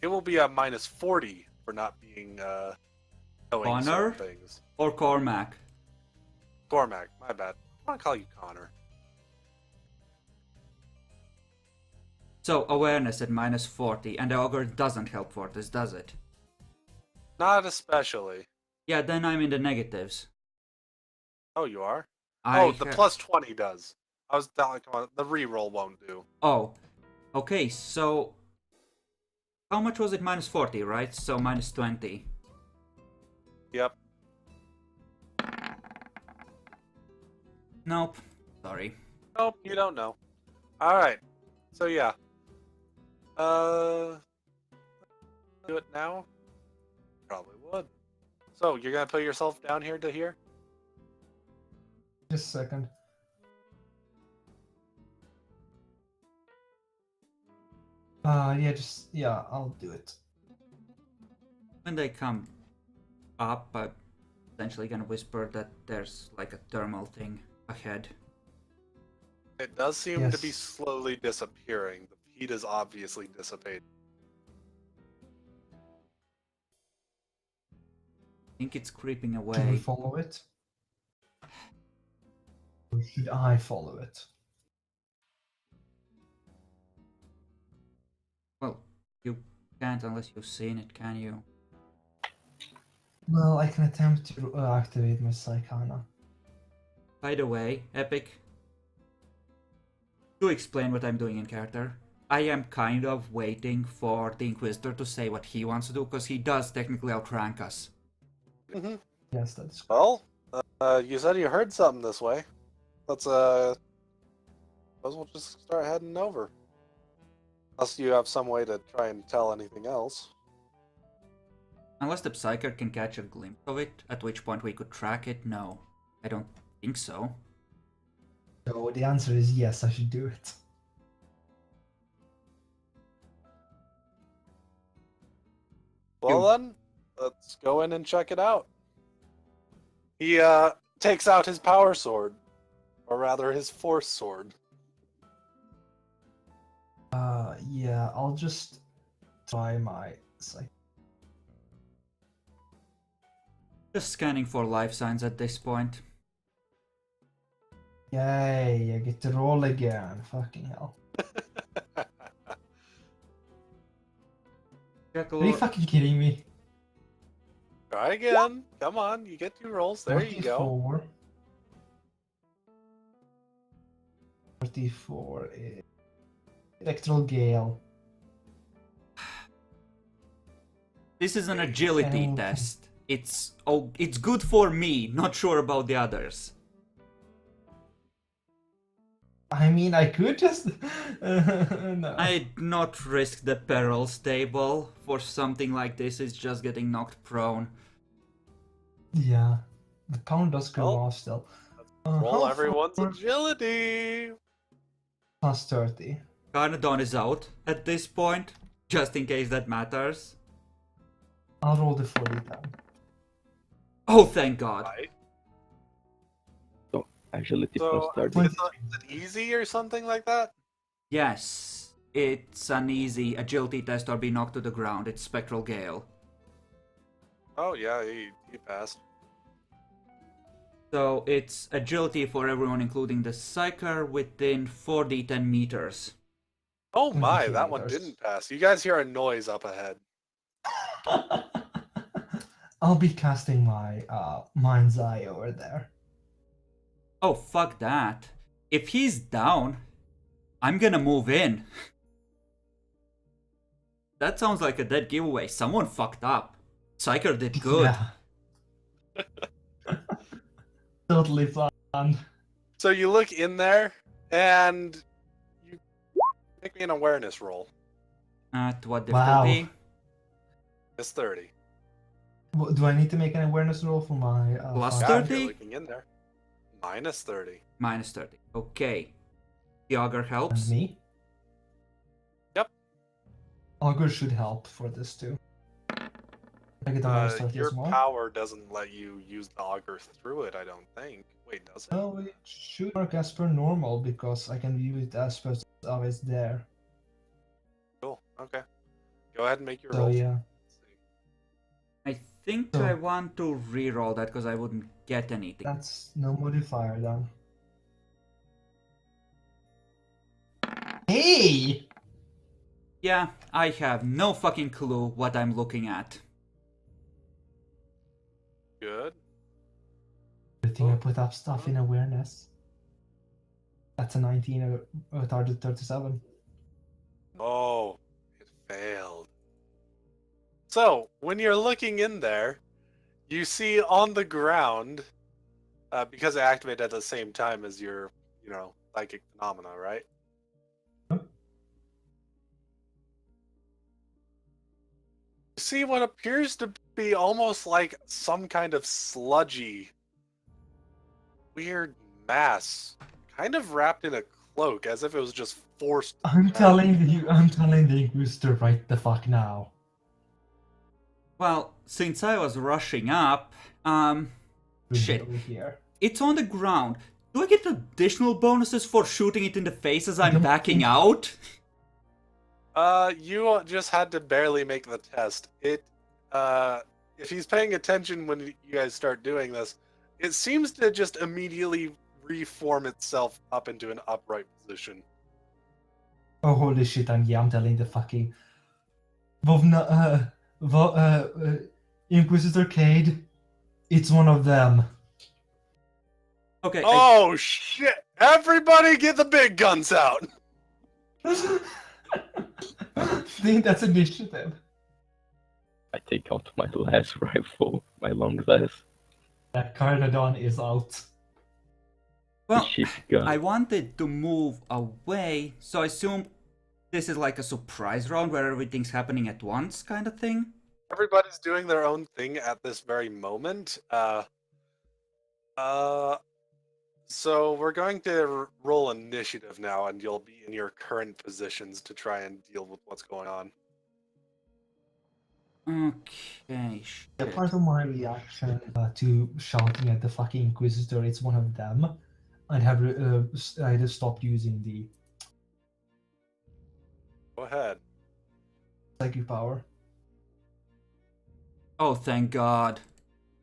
it will be a minus 40 for not being knowing Connor? certain things. Or Cormac. Cormac, my bad. I want to call you Connor. So, awareness at minus 40, and the augur doesn't help for this, does it? Not especially. Yeah, then I'm in the negatives. Oh, you are? I the ha- plus 20 does. I was telling, come on, the reroll won't do. Oh, okay, so... How much was it? Minus 40, right? So, minus 20. Yep. Nope. Sorry. Nope, you don't know. Alright. So, yeah. Do it now? Probably would. So, you're gonna put yourself down here to here? Just a second. Yeah, I'll do it. When they come up, I'm essentially gonna whisper that there's like a thermal thing ahead. It does seem to be Yes. slowly disappearing. The heat is obviously dissipating. I think it's creeping Should we away. follow it? Or should I follow it? Well, you can't unless you've seen it, can you? Well, I can attempt to activate my Psychana. By the way, Epic, to explain what I'm doing in character, I am kind of waiting for the Inquisitor to say what he wants to do, because he does technically outrank us. Mm-hmm. Yes, that's Well, you said you heard something this way. Let's, suppose we'll just start heading over. Unless you have some way to try and tell anything else. Unless the Psyker can catch a glimpse of it, at which point we could track it, no. I don't think so. So the answer is yes, I should do it. Well then, let's go in and check it out. He takes out his power sword Or rather, his force sword. Yeah, I'll just try my psych. Just scanning for life signs at this point. Yay, I get to roll again. Fucking hell. Check a Are you lot. fucking kidding me? Try again. Come on, you get 2 rolls. There you go. 44. 44 is Electoral Gale. This is an agility Oh. test. It's good for me, not sure about the others. I mean, I could just. No. I'd not risk the perils table for something like this, it's just getting knocked prone. Yeah. The pound does go Well, off still. Roll how everyone's far- agility. Plus 30. Carnadon is out at this point, just in case that matters. I'll roll the 40 then. Oh, thank God. Right. Agility So, plus 30. is it easy or something like that? Yes, it's an easy agility test or be knocked to the ground. It's Spectral Gale. Oh, yeah, he passed. So it's agility for everyone, including the Psyker, within 4d10 meters. Oh my, 22 that one meters. didn't pass. You guys hear a noise up ahead. I'll be casting my Mind's Eye over there. Oh, fuck that. If he's down, I'm gonna move in. That sounds like a dead giveaway. Someone fucked up. Psyker did good. Yeah. Totally fun. So you look in there, and you make me an awareness roll. At what Wow. difficulty? It's 30. Do I need to make an awareness roll for my Plus Yeah, five? if you're 30? looking in there. Minus 30. Minus 30. Okay. The auger And helps. me? Yep. Augur should help for this too. I get a minus 30 Your as well. power doesn't let you use the auger through it, I don't think. Wait, does it? No, it should work as per normal because I can view it as per of it's there. Cool. Okay. Go ahead and make your So roll. yeah. Let's see. I think So- I want to re-roll that because I wouldn't get anything. That's no modifier then. Hey! Yeah, I have no fucking clue what I'm looking at. Good. Good thing I put up stuff in awareness. That's a 19 target 37. Oh, it failed. So, when you're looking in there, you see on the ground, because it activated at the same time as your, psychic phenomena, right? Huh? You see what appears to be almost like some kind of sludgy, weird mass, kind of wrapped in a cloak, as if it was just forced. I'm telling the Inquisitor right the fuck now. Well, since I was rushing up, Bring it Shit. over here. it's on the ground. Do I get additional bonuses for shooting it in the face as I'm don't backing think- out? You just had to barely make the test. If he's paying attention when you guys start doing this, it seems to just immediately reform itself up into an upright position. Oh holy shit! I'm telling the fucking Inquisitor Cade. It's one of them. Okay, Oh shit! Everybody get the big guns out! I think that's initiative. I take out my last rifle, my long glass, That Carnadon is out. well, shit gun. I wanted to move away, so I assume this is like a surprise round where everything's happening at once kind of thing? Everybody's doing their own thing at this very moment. So we're going to roll initiative now, and you'll be in your current positions to try and deal with what's going on. Okay, Yeah, shit. part of my reaction to shouting at the fucking Inquisitor, it's one of them. I'd have stopped using the Go ahead. psychic power. Oh, thank God.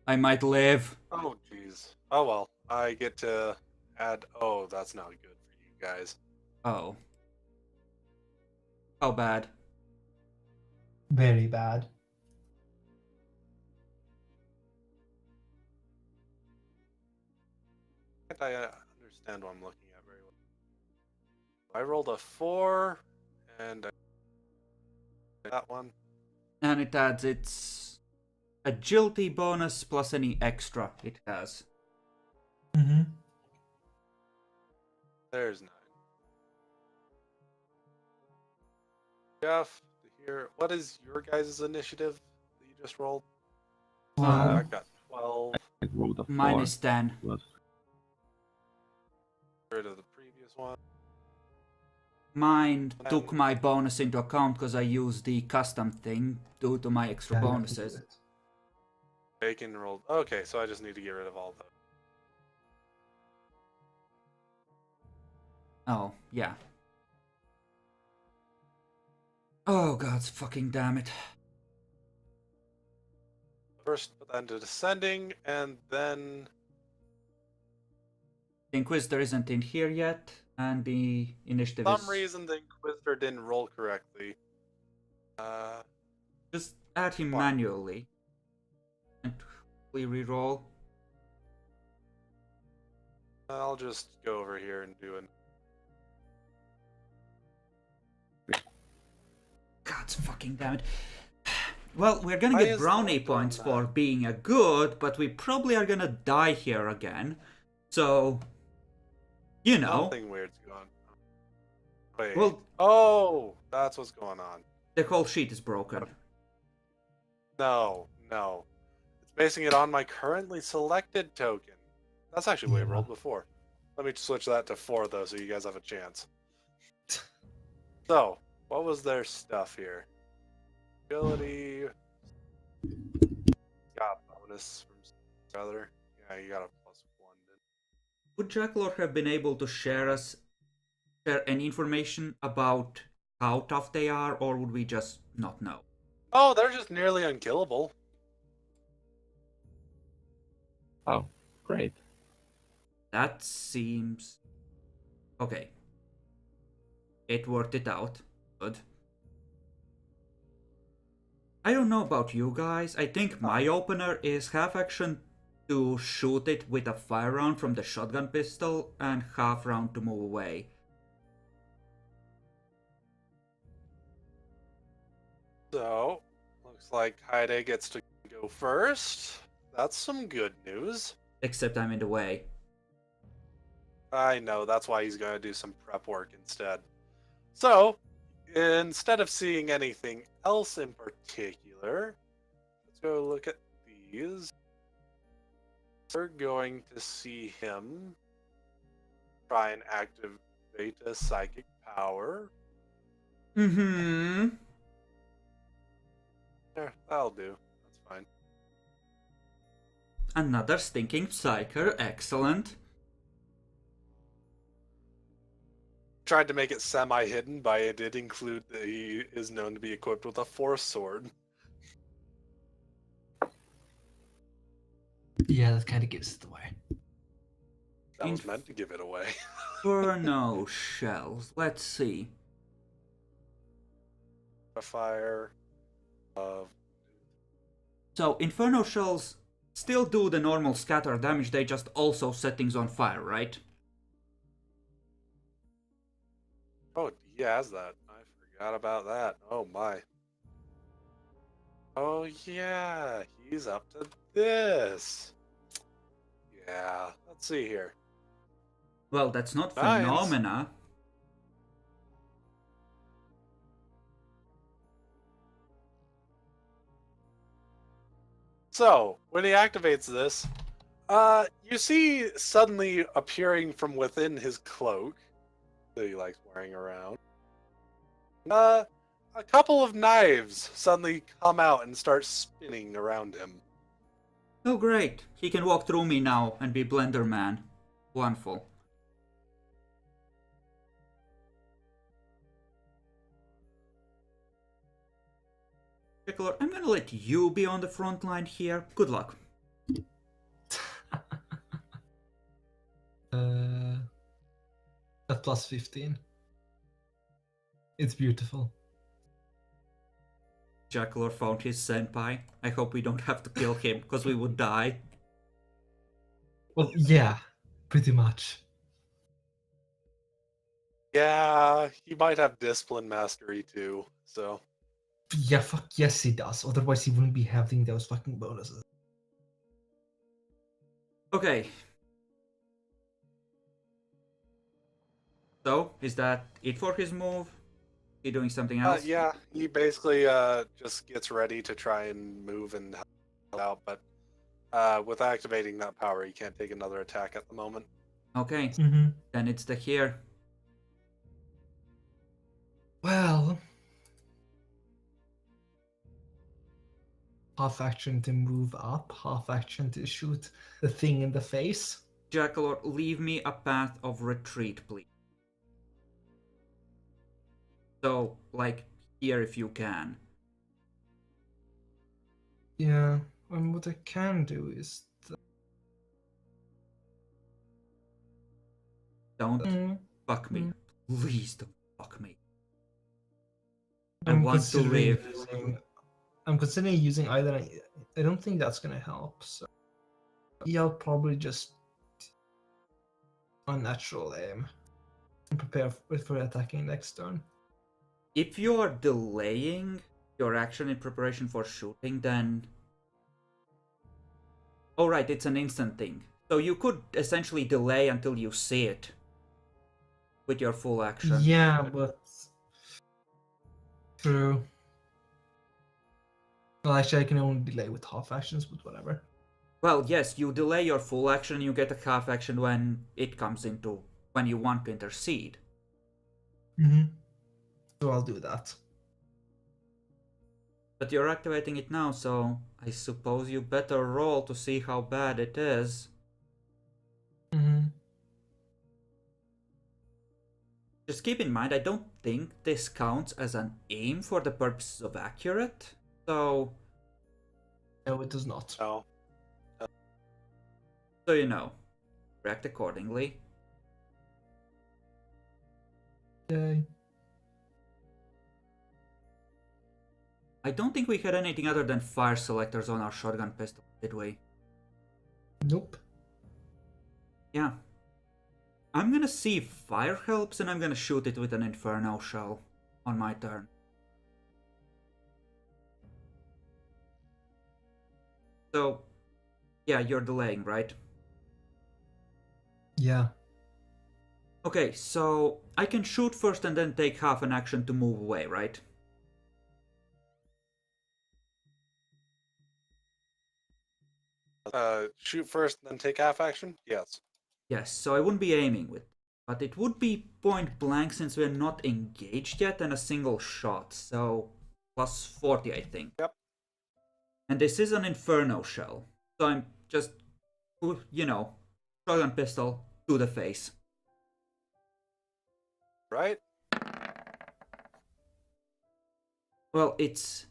I might live. Oh, jeez. Oh, well. I get to add... Oh, that's not good for you guys. Oh. How bad? Very bad. I understand what I'm looking at very well. I rolled a 4, and that one. And it adds its agility bonus plus any extra it has. Mm-hmm. There's 9. Jeff, here. What is your guys' initiative that you just rolled? I got 12. I rolled a 4. Mine is 10. Plus Rid of the previous one. Mine took my bonus into account because I used the custom thing due to my extra bonuses. Bacon rolled. Okay, so I just need to get rid of all those. Oh, yeah. Oh, God, fucking damn it. First, put that into descending, and then The Inquisitor isn't in here yet, and the initiative for is... some reason the Inquisitor didn't roll correctly. Just add him Why? manually. And we reroll. I'll just go over here and do it. God fucking damn it. Well, we're gonna Why get is brownie that doing points that? for being a good, but we probably are gonna die here again. So, you know, Something weird's going on. Wait. well, Oh, that's what's going on. the whole sheet is broken. No. It's basing it on my currently selected token. That's actually what I Yeah. rolled before. Let me switch that to 4, though, so you guys have a chance. So, what was their stuff here? Ability. Got bonus from other. Yeah, you got a +1. Would Jacklor have been able to share any information about how tough they are, or would we just not know? Oh, they're just nearly unkillable. Oh, great. That seems... Okay. It worked it out. Good. I don't know about you guys. I think my opener is half action to shoot it with a fire round from the shotgun pistol and half round to move away. So, looks like Haide gets to go first. That's some good news. Except I'm in the way. I know, that's why he's going to do some prep work instead. So, instead of seeing anything else in particular, let's go look at these. We're going to see him try and activate a psychic power. Mm-hmm. There, that'll do. That's fine. Another stinking psyker. Excellent. Tried to make it semi-hidden, but it did include that he is known to be equipped with a force sword. Yeah, that kind of gives it away. That was meant to give it away. Inferno shells. Let's see. A fire of So, Inferno shells still do the normal scatter damage, they just also set things on fire, right? Oh, he has that. I forgot about that. Oh my. Oh yeah, he's up to this. Yeah, let's see here. Well, that's not Science. phenomena. So, when he activates this, you see suddenly appearing from within his cloak that he likes wearing around, a couple of knives suddenly come out and start spinning around him. Oh great, he can walk through me now and be Blender Man. Wonderful. Jackal, I'm gonna let you be on the front line here. Good luck. At plus 15. It's beautiful. Jackal found his senpai. I hope we don't have to kill him, because we would die. Well, yeah, pretty much. Yeah, he might have discipline mastery too. So Yeah, fuck yes he does. Otherwise he wouldn't be having those fucking bonuses. Okay. So, is that it for his move? He doing something else? yeah, he basically just gets ready to try and move and help out, but with activating that power, he can't take another attack at the moment. Okay, Mm-hmm. then it's the here. Well, half action to move up, half action to shoot the thing in the face. Jackal, leave me a path of retreat, please. So, like, here if you can. Yeah, and what I can do is Don't fuck me. Please don't fuck me. I I'm want to considering live. I'm considering using either. I don't think that's gonna help. So yeah, I'll probably just unnatural aim and prepare for attacking next turn. If you are delaying your action in preparation for shooting, then... Oh right, it's an instant thing. So you could essentially delay until you see it. With your full action. Yeah, but true. Well, actually, I can only delay with half actions, but whatever. Well, yes, you delay your full action, you get a half action when it comes into... when you want to intercede. Mm-hmm. So I'll do that. But you're activating it now, so I suppose you better roll to see how bad it is. Mm-hmm. Just keep in mind, I don't think this counts as an aim for the purposes of accurate, so... No, it does not. No. So you know. React accordingly. Yay. I don't think we had anything other than fire selectors on our shotgun pistol, did we? Nope. Yeah. I'm gonna see if fire helps, and I'm gonna shoot it with an Inferno shell on my turn. So, yeah, you're delaying, right? Yeah. Okay, so I can shoot first and then take half an action to move away, right? Shoot first, then take half action? Yes. Yes, so I wouldn't be aiming with, but it would be point blank since we're not engaged yet and a single shot, so plus 40 I think. Yep. And this is an Inferno shell, so I'm just, you know, shotgun pistol to the face. Right? Well, it's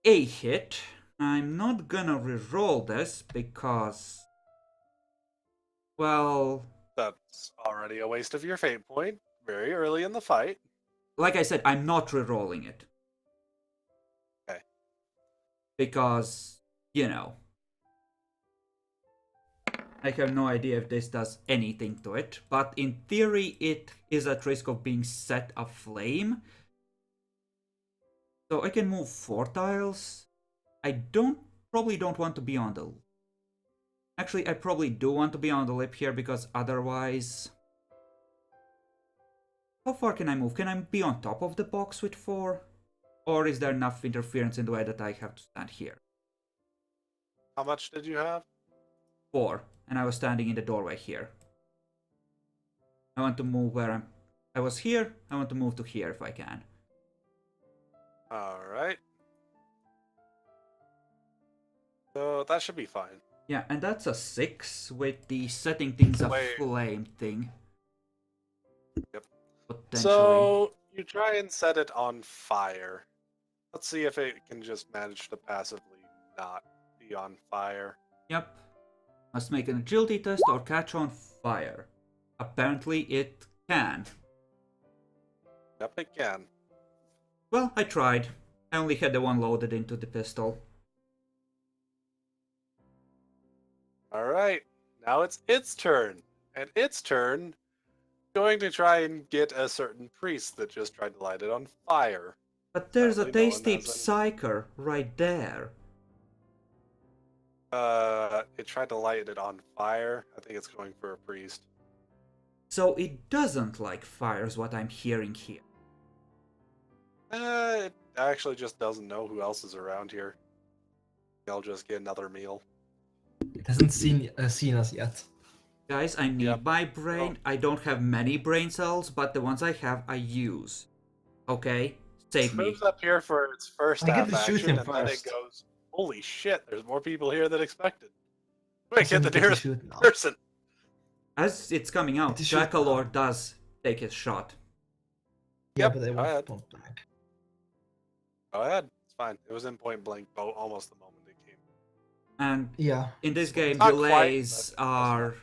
a hit. I'm not gonna reroll this because, well... That's already a waste of your fate point very early in the fight. Like I said, I'm not rerolling it. Okay. Because, you know, I have no idea if this does anything to it, but in theory it is at risk of being set aflame. So I can move 4 tiles. I probably don't want to be on the... Actually, I probably do want to be on the lip here because otherwise... How far can I move? Can I be on top of the box with 4? Or is there enough interference in the way that I have to stand here? How much did you have? 4, and I was standing in the doorway here. I want to move where I was here, I want to move to here if I can. Alright. So that should be fine. Yeah, and that's a 6 with the setting things aflame thing. Yep. Potentially. So you try and set it on fire. Let's see if it can just manage to passively not be on fire. Yep. Must make an agility test or catch on fire. Apparently it can. Yep, it can. Well, I tried. I only had the one loaded into the pistol. Alright, now it's its turn. And its turn, going to try and get a certain priest that just tried to light it on fire. But there's a Sadly, no one tasty has any- psyker right there. It tried to light it on fire. I think it's going for a priest. So it doesn't like fire is what I'm hearing here. It actually just doesn't know who else is around here. I'll just get another meal. It hasn't seen us yet. Guys, I need Yep. my brain. I don't have many brain cells, but the ones I have, I use. Okay? Save It me. moves up here for its first I get half to shoot action, him and then it first. goes, holy shit, there's more people here than expected. Quick, So hit we the get to nearest shoot now. person. As it's coming out, to shoot now. Jackalor does take his shot. Yeah, Yep, but they go ahead. won't back. Go ahead. It's fine. It was in point blank almost the moment it came. And Yeah. in this game, Not quite, delays but are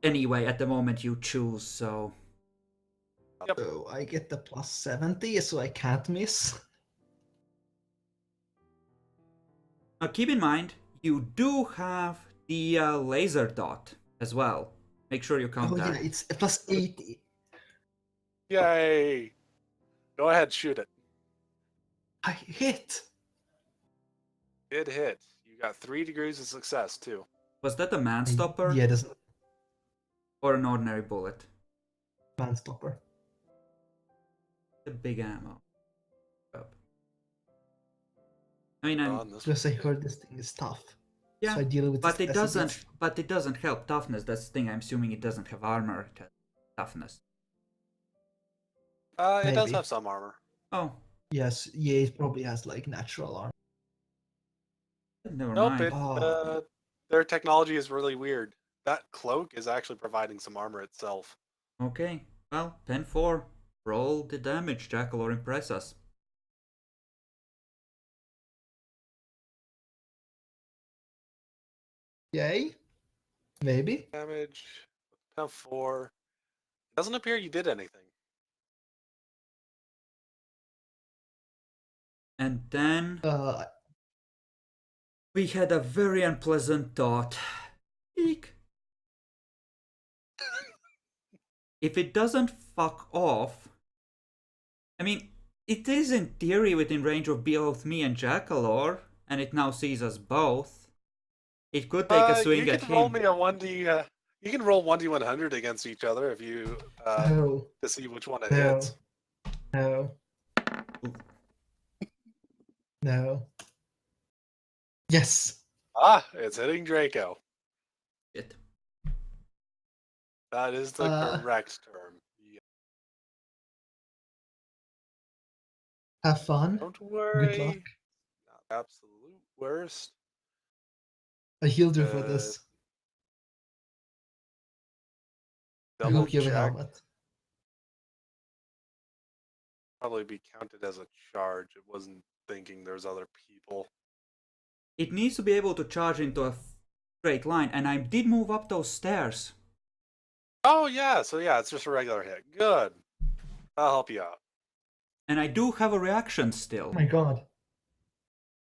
anyway at the moment you choose, so Yep. So I get the plus 70, so I can't miss. now keep in mind you do have the laser dot as well. Make sure you count Oh yeah, that. it's a plus 80. Yay! Go ahead, shoot it. I hit. It hit. You got 3 degrees of success, too. Was that a man stopper Yeah, there's or an ordinary bullet? man stopper. The big ammo. Up. I mean, I'm, On this Plus I heard this thing is tough. yeah, So I deal with but this it as it doesn't. gets. But it doesn't help toughness. That's the thing. I'm assuming it doesn't have armor. It has toughness. It does Maybe. have some armor. Oh, Yes, yeah, it probably has like natural armor. never Nope, mind. their technology is really weird. That cloak is actually providing some armor itself. Okay, well, 10-4. Roll the damage, Jackal, or impress us. Yay? Maybe. Damage. 4. Doesn't appear you did anything. And then Uh, we had a very unpleasant thought. Eek. If it doesn't fuck off, I mean, it is in theory within range of both me and Jackalor, and it now sees us both. It could take a swing you at can roll him. me a 1d. You can roll 1d100 against each other if you no, to see which one it no, hits. no, no. Yes. Ah, it's hitting Draco. Shit. That is the correct term. Yeah. Have fun. Don't worry. luck. Not absolute worst. I healed you for Uh, this. I Double hope you have a check. helmet. Probably be counted as a charge. It wasn't thinking there's other people. It needs to be able to charge into a straight line, and I did move up those stairs. Oh yeah, so yeah, it's just a regular hit. Good. I'll help you out. And I do have a reaction still. Oh my god. Oh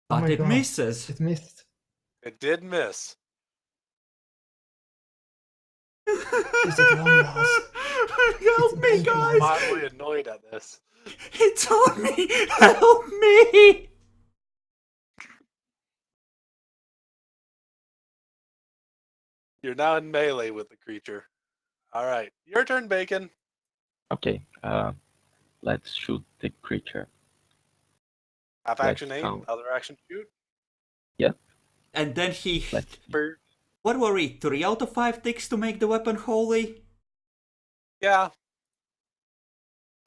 But my it God. misses. It missed. It did miss. It's at long last. Help me, It's guys! Mildly annoyed at this. It's on me! Help me! You're now in melee with the creature. Alright, your turn, Bacon. Okay, let's shoot the creature. Half Let's action aim, count. other action shoot. And then he... Let's see. Brr. What were we? 3 out of 5 ticks to make the weapon holy? Yeah,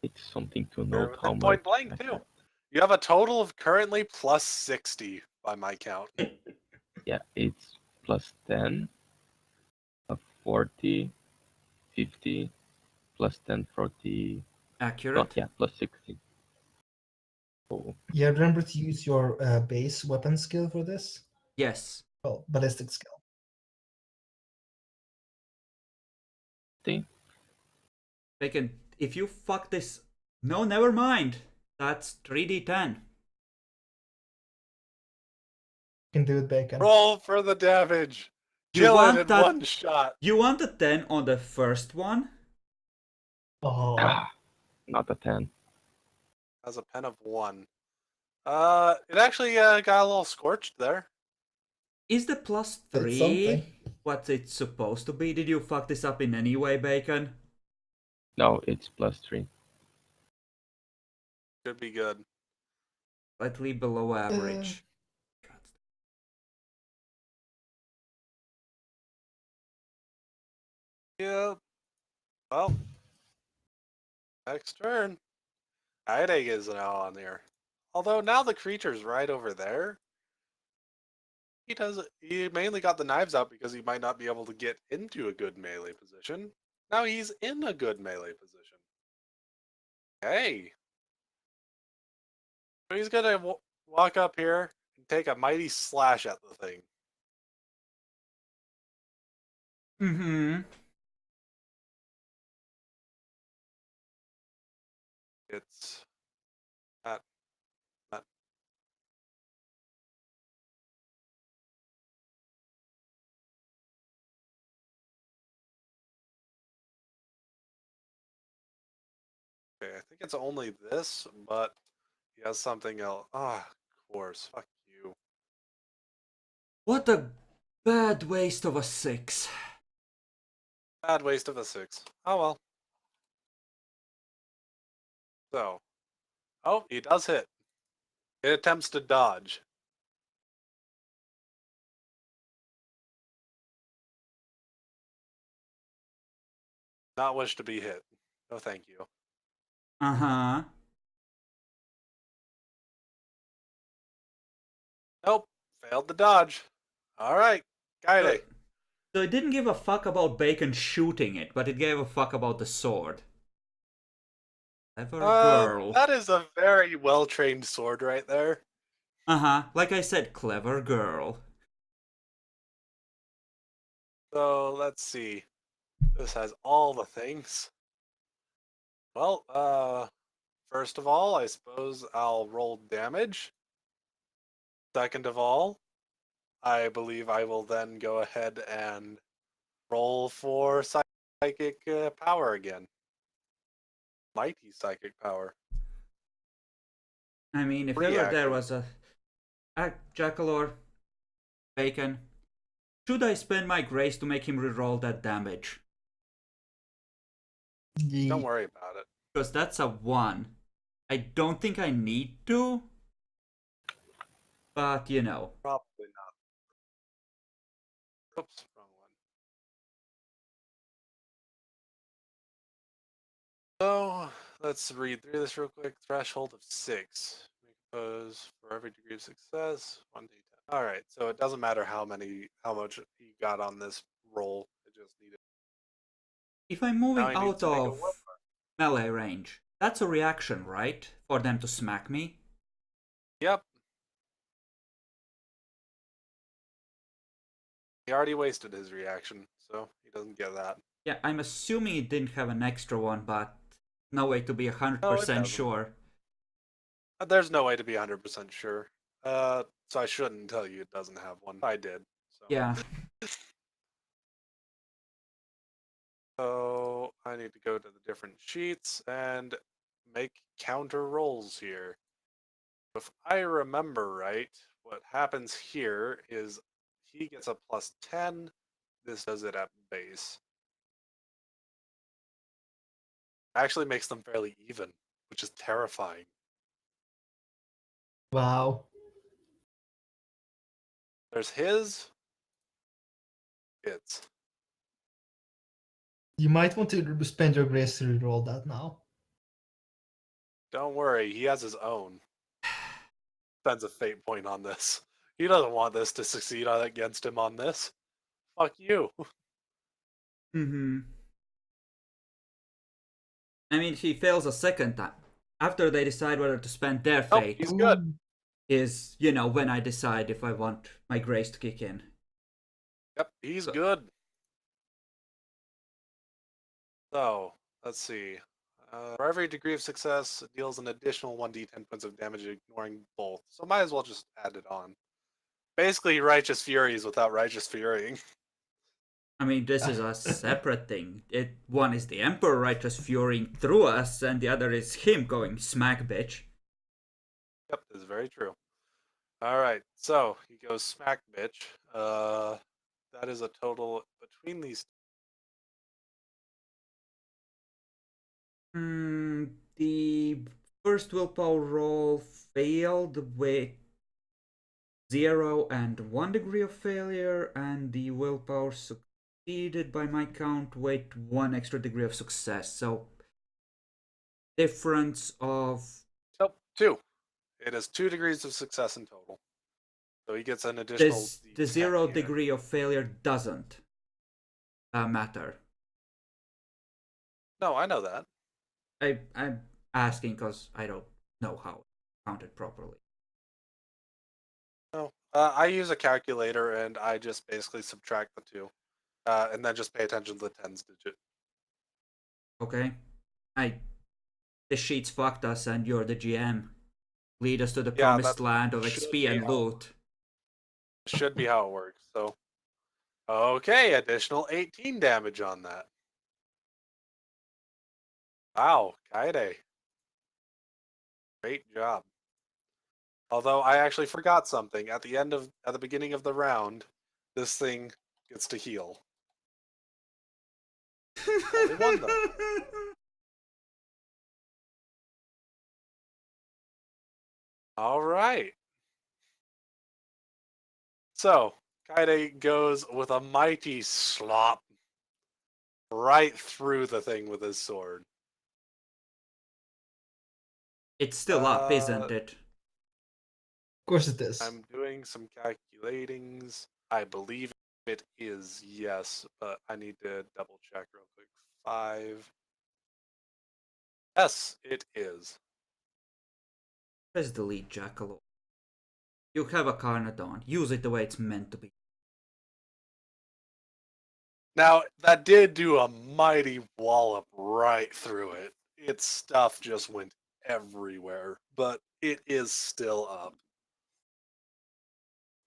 It's something to you're note how within much. point blank too. You have a total of currently plus 60 by my count. Yeah, it's plus 10, 40, 50, plus 10, 40. Oh, Accurate. yeah, plus 60. Oh, Yeah, remember to use your base weapon skill for this. Yes. Well, ballistic skill. thing. Bacon, if you fuck this... No, never mind. That's 3d10. You can do it, Bacon. Roll for the damage. You Kill it want in that- one shot. You want a 10 on the first one? Oh, Ah, not a 10. Has a pen of 1. It actually got a little scorched there. Is the plus It's 3 something. what it's supposed to be? Did you fuck this up in any way, Bacon? No, it's +3. Should be good. Slightly below average. Yeah. Well, next turn. Heidegg is now on here. Although now the creature's right over there. He mainly got the knives out because he might not be able to get into a good melee position. Now he's in a good melee position. Hey. So he's gonna walk up here and take a mighty slash at the thing. Mm-hmm. It's not. Okay, I think it's only this, but he has something else. Ah, of course. Fuck you. What a bad waste of a 6. Bad waste of a 6. Oh well. So. Oh, he does hit. It attempts to dodge. Not wish to be hit. No thank you. Uh-huh. Nope. Failed the dodge. Alright. Guide. So it didn't give a fuck about Bacon shooting it, but it gave a fuck about the sword. Clever girl. That is a very well-trained sword right there. Uh-huh. Like I said, clever girl. So, let's see. This has all the things. Well, first of all, I suppose I'll roll damage. Second of all, I believe I will then go ahead and roll for psychic power again. Mighty psychic power. I mean, if Free ever there action. was a Jackalor, Bacon, should I spend my grace to make him reroll that damage? Don't worry about it. Because that's a 1. I don't think I need to, but you know. Probably not. Oops, wrong one. So, let's read through this real quick. Threshold of 6. Make a pose for every degree of success. 1d10. Alright, so it doesn't matter how much you got on this roll. It just needed. If I'm moving Now I need out to make a of willpower. melee range, that's a reaction, right? For them to smack me? Yep. He already wasted his reaction, so he doesn't get that. Yeah, I'm assuming it didn't have an extra one, but no way to be 100% doesn't. sure. There's no way to be 100% sure. So I shouldn't tell you it doesn't have one. I did. So. Yeah. So I need to go to the different sheets and make counter rolls here. If I remember right, what happens here is he gets a +10. This does it at base. Actually makes them fairly even, which is terrifying. Wow. There's his. It's. You might want to spend your grace to reroll that now. Don't worry, he has his own. Spends a fate point on this. He doesn't want this to succeed against him on this. Fuck you. Mm-hmm. I mean, if he fails a second time. after they decide whether to spend their Oh, fate he's good. Ooh. is, when I decide if I want my grace to kick in. Yep, he's So- good. So, let's see. For every degree of success, it deals an additional 1d10 points of damage, ignoring both. So might as well just add it on. Basically, Righteous Furies without Righteous Furying. I mean, this is a separate thing. One is the Emperor righteous furying through us, and the other is him going smack bitch. Yep, this is very true. Alright, so he goes smack bitch. That is a total between these. The first willpower roll failed with 0 and 1 degree of failure, and the willpower succeeded by my count with 1 extra degree of success. So, difference of. Nope, 2. It is 2 degrees of success in total. So he gets an additional. The 0 degree of failure doesn't matter. No, I know that. I'm asking because I don't know how it's counted properly. No, I use a calculator and I just basically subtract the 2, and then just pay attention to the tens digit. Okay? The sheets fucked us and you're the GM. Lead us to the Yeah, promised that land of should XP be and how- loot. Should be how it works. So, okay, additional 18 damage on that. Wow, Kaede. Great job. Although I actually forgot something. At the beginning of the round, this thing gets to heal. Only one, though. All right. So, Kaede goes with a mighty slop right through the thing with his sword. It's still up, isn't it? Of course it is. I'm doing some calculatings. I believe it is, yes, but I need to double check real quick. 5. Yes, it is. Press delete, Jackalope. You have a Carnadon. Use it the way it's meant to be. Now, that did do a mighty wallop right through it. Its stuff just went everywhere, but it is still up.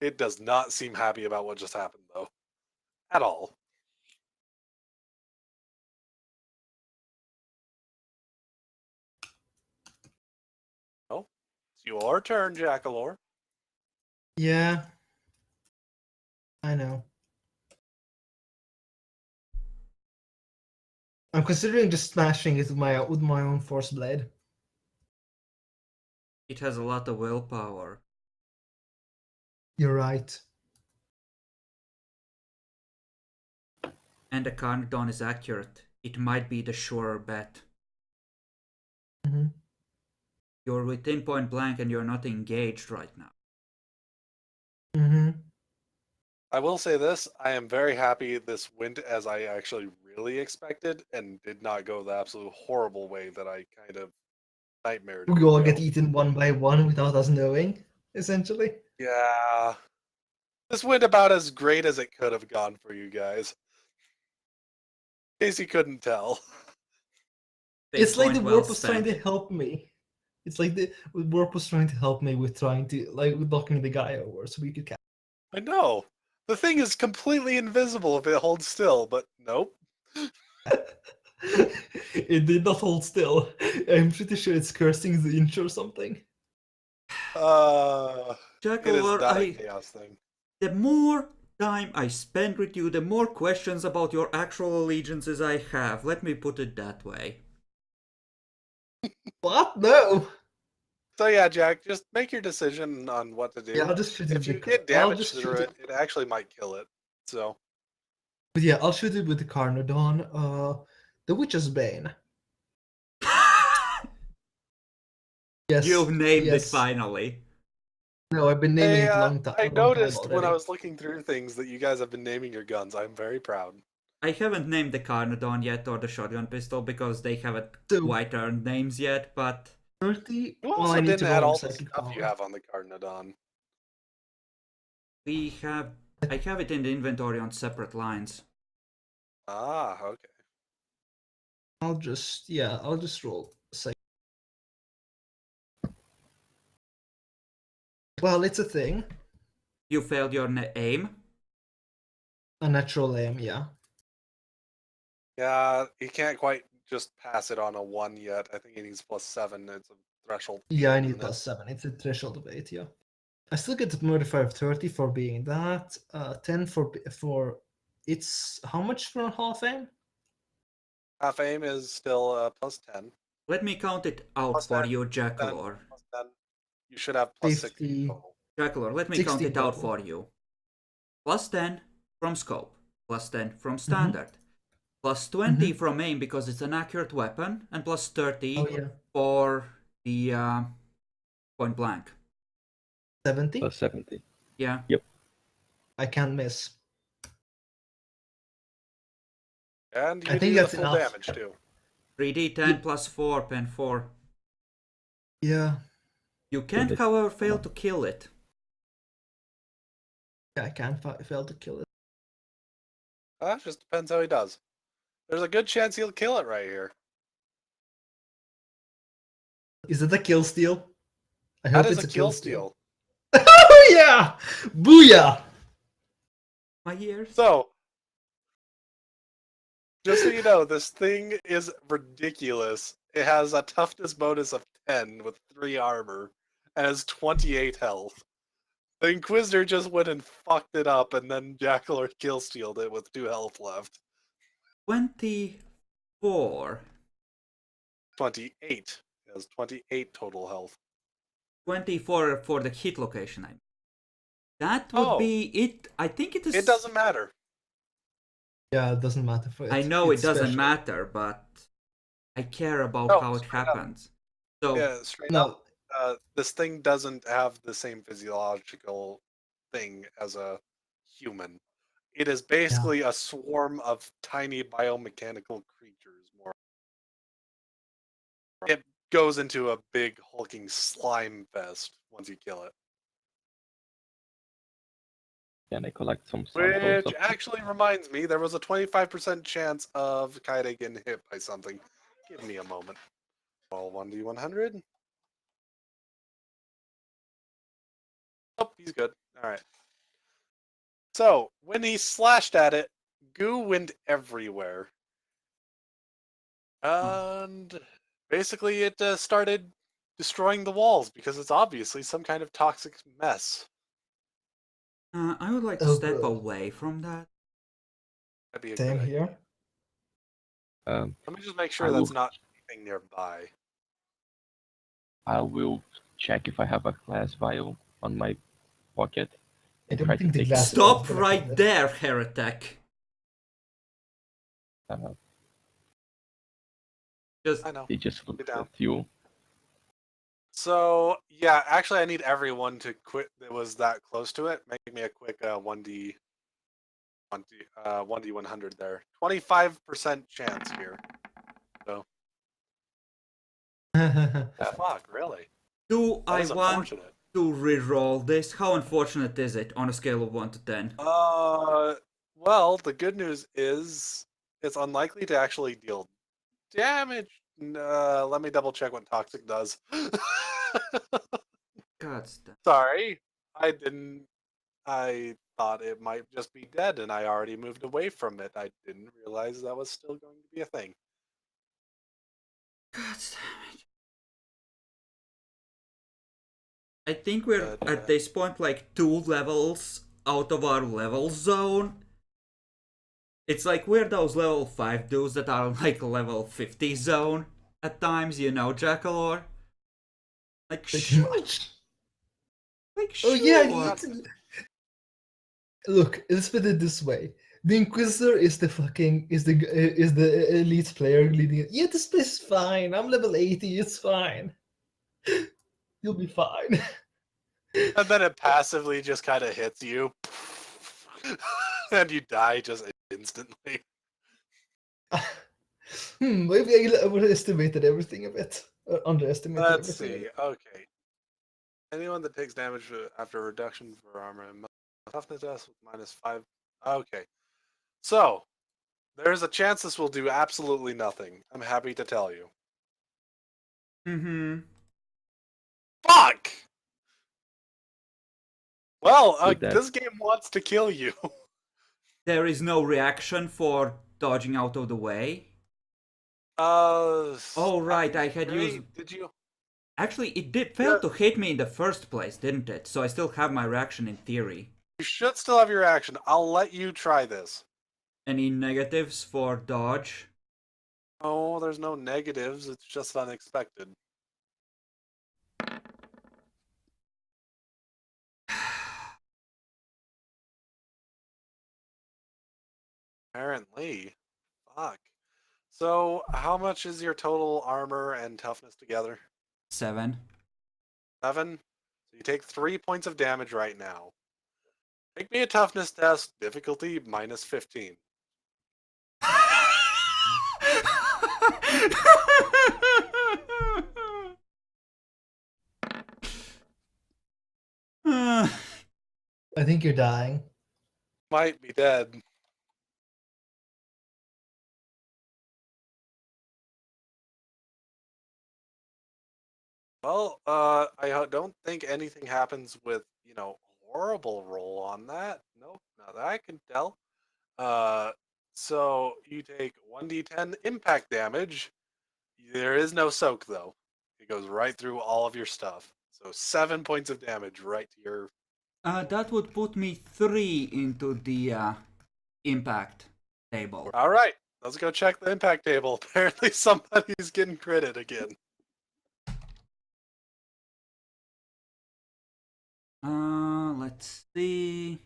It does not seem happy about what just happened, though. At all. Oh, it's your turn, Jackalore. Yeah. I know. I'm considering just smashing it with my own force blade. It has a lot of willpower. You're right. And the Carnadon is accurate. It might be the surer bet. Mm-hmm. You're within point blank and you're not engaged right now. Mm-hmm. I will say this, I am very happy this went as I actually really expected and did not go the absolute horrible way that I kind of nightmared. We all get eaten one by one without us knowing, essentially. Yeah. This went about as great as it could have gone for you guys. In case you couldn't tell. It's like the Point well warp was spent. trying to help me. It's like the warp was trying to help me with trying to with knocking the guy over so we could catch. I know. The thing is completely invisible if it holds still, but nope. It did not hold still. I'm pretty sure it's cursing the inch or something. It is Jackalope, not a chaos thing. the more time I spend with you, the more questions about your actual allegiances I have. Let me put it that way. What? No. So yeah, Jack, just make your decision on what to do. Yeah, I'll just shoot it. If you with get the, I'll damage just through shoot it, it actually might kill it. So But yeah, I'll shoot it with the Carnodon. The Witch's Bane. Yes. You've named it yes. finally. No, I've been naming it a I long time. I noticed when I was looking through things that you guys have been naming your guns. I'm very proud. I haven't named the Carnadon yet or the shotgun pistol because they haven't So- quite earned names yet, but 30. You Well, also I need didn't to add roll all the psychic stuff you power. have on the Carnodon. I have it in the inventory on separate lines. Ah, okay. I'll just roll psychic. Well, it's a thing. You failed your aim. A natural aim, yeah. Yeah, he can't quite just pass it on a 1 yet. I think he needs +7. It's a threshold. Yeah, I 8, need isn't it? +7. It's a threshold of 8, yeah. I still get the modifier of 30 for being that. 10 for it's how much for a half aim? Half aim is still +10. Let me count it out Plus for 10, you, 10, Jackalor. +10. You should have +6 50. total. Jackalor, let me 60 count it out total. for you. +10 from scope, +10 from Mm-hmm. standard, +20 from aim because it's an accurate weapon, and +30 Oh yeah. for the point blank. 70? Plus 70. Yeah. Yep. I can't miss. And I you think do the that's full enough. damage too. 3d10 plus 4, pen 4. Yeah. You can't, hit. however, fail to kill it. Yeah, I can't fail to kill it. Just depends how he does. There's a good chance he'll kill it right here. Is it a kill steal? I That hope is it's a kill steal. Oh yeah! Booyah! My ears. So, just so you know, this thing is ridiculous. It has a toughness bonus of 10 with 3 armor and has 28 health. The Inquisitor just went and fucked it up, and then Jackal kill-stealed it with 2 health left. 24. 28. It has 28 total health. 24 for the hit location. That would be it. I think it is. It doesn't matter. Yeah, it doesn't matter for it. I know it It's doesn't special. matter, but I care about No, how it straight up. happens. So Yeah, straight No, up. This thing doesn't have the same physiological thing as a human. It is basically a swarm of tiny biomechanical creatures. More, it goes into a big hulking slime fest once you kill it. Can I collect some samples Which of actually reminds me, there was a 25% chance of Kaide getting hit by something. Give me a moment. Roll 1d100. Oh, he's good. Alright. So, when he slashed at it, goo went everywhere. And basically it started destroying the walls because it's obviously some kind of toxic mess. I would like to Oh, step good. away from that. That'd be a Same good idea. here. Let me just make sure I that's will- not anything nearby. I will check if I have a glass vial on my pocket. I And don't try to think the take glass- Stop gonna right kill it. there, heretic. Just I know. It just looks down. at you. So, yeah, actually I need everyone to quit that was that close to it. Make me a quick 1d100 there. 25% chance here. So, fuck, really? do That I is want unfortunate. to re-roll this? How unfortunate is it on a scale of 1 to 10? Well, the good news is it's unlikely to actually deal damage. Let me double check what toxic does. God, Sorry, I didn't. I thought it might just be dead, and I already moved away from it. I didn't realize that was still going to be a thing. God damn it. I think we're But, at this point like 2 levels out of our level zone. It's like we're those level 5 dudes that are like level 50 zone at times, you know, Jackalor? Like, Pretty much. Like, Oh yeah, sure. Look, let's put it this way: the Inquisitor is the elite player leading it. Yeah, this place is fine. I'm level 80. It's fine. You'll be fine. and then it passively just kind of hits you, and you die just instantly. Maybe I overestimated everything a bit. Or underestimated Let's everything a see. bit. Okay. Anyone that takes damage after reduction for armor and toughness test with -5. Okay. So, there's a chance this will do absolutely nothing. I'm happy to tell you. Mm-hmm. Fuck! Well, With that, this game wants to kill you. There is no reaction for dodging out of the way. Oh, right, I had used... Did you? Actually, it did fail to hit me in the first place, didn't it? So I still have my reaction in theory. You should still have your action. I'll let you try this. Any negatives for dodge? Oh, there's no negatives. It's just unexpected. Apparently. Fuck. So, how much is your total armor and toughness together? 7. 7? So you take 3 points of damage right now. Make me a toughness test, difficulty -15. I think you're dying. Might be dead. Well, I don't think anything happens with, horrible roll on that. Nope, not that I can tell. So you take 1d10 impact damage. There is no soak, though. It goes right through all of your stuff. So 7 points of damage right to your... That would put me 3 into the impact table. All right, let's go check the impact table. Apparently somebody's getting critted again. Let's see.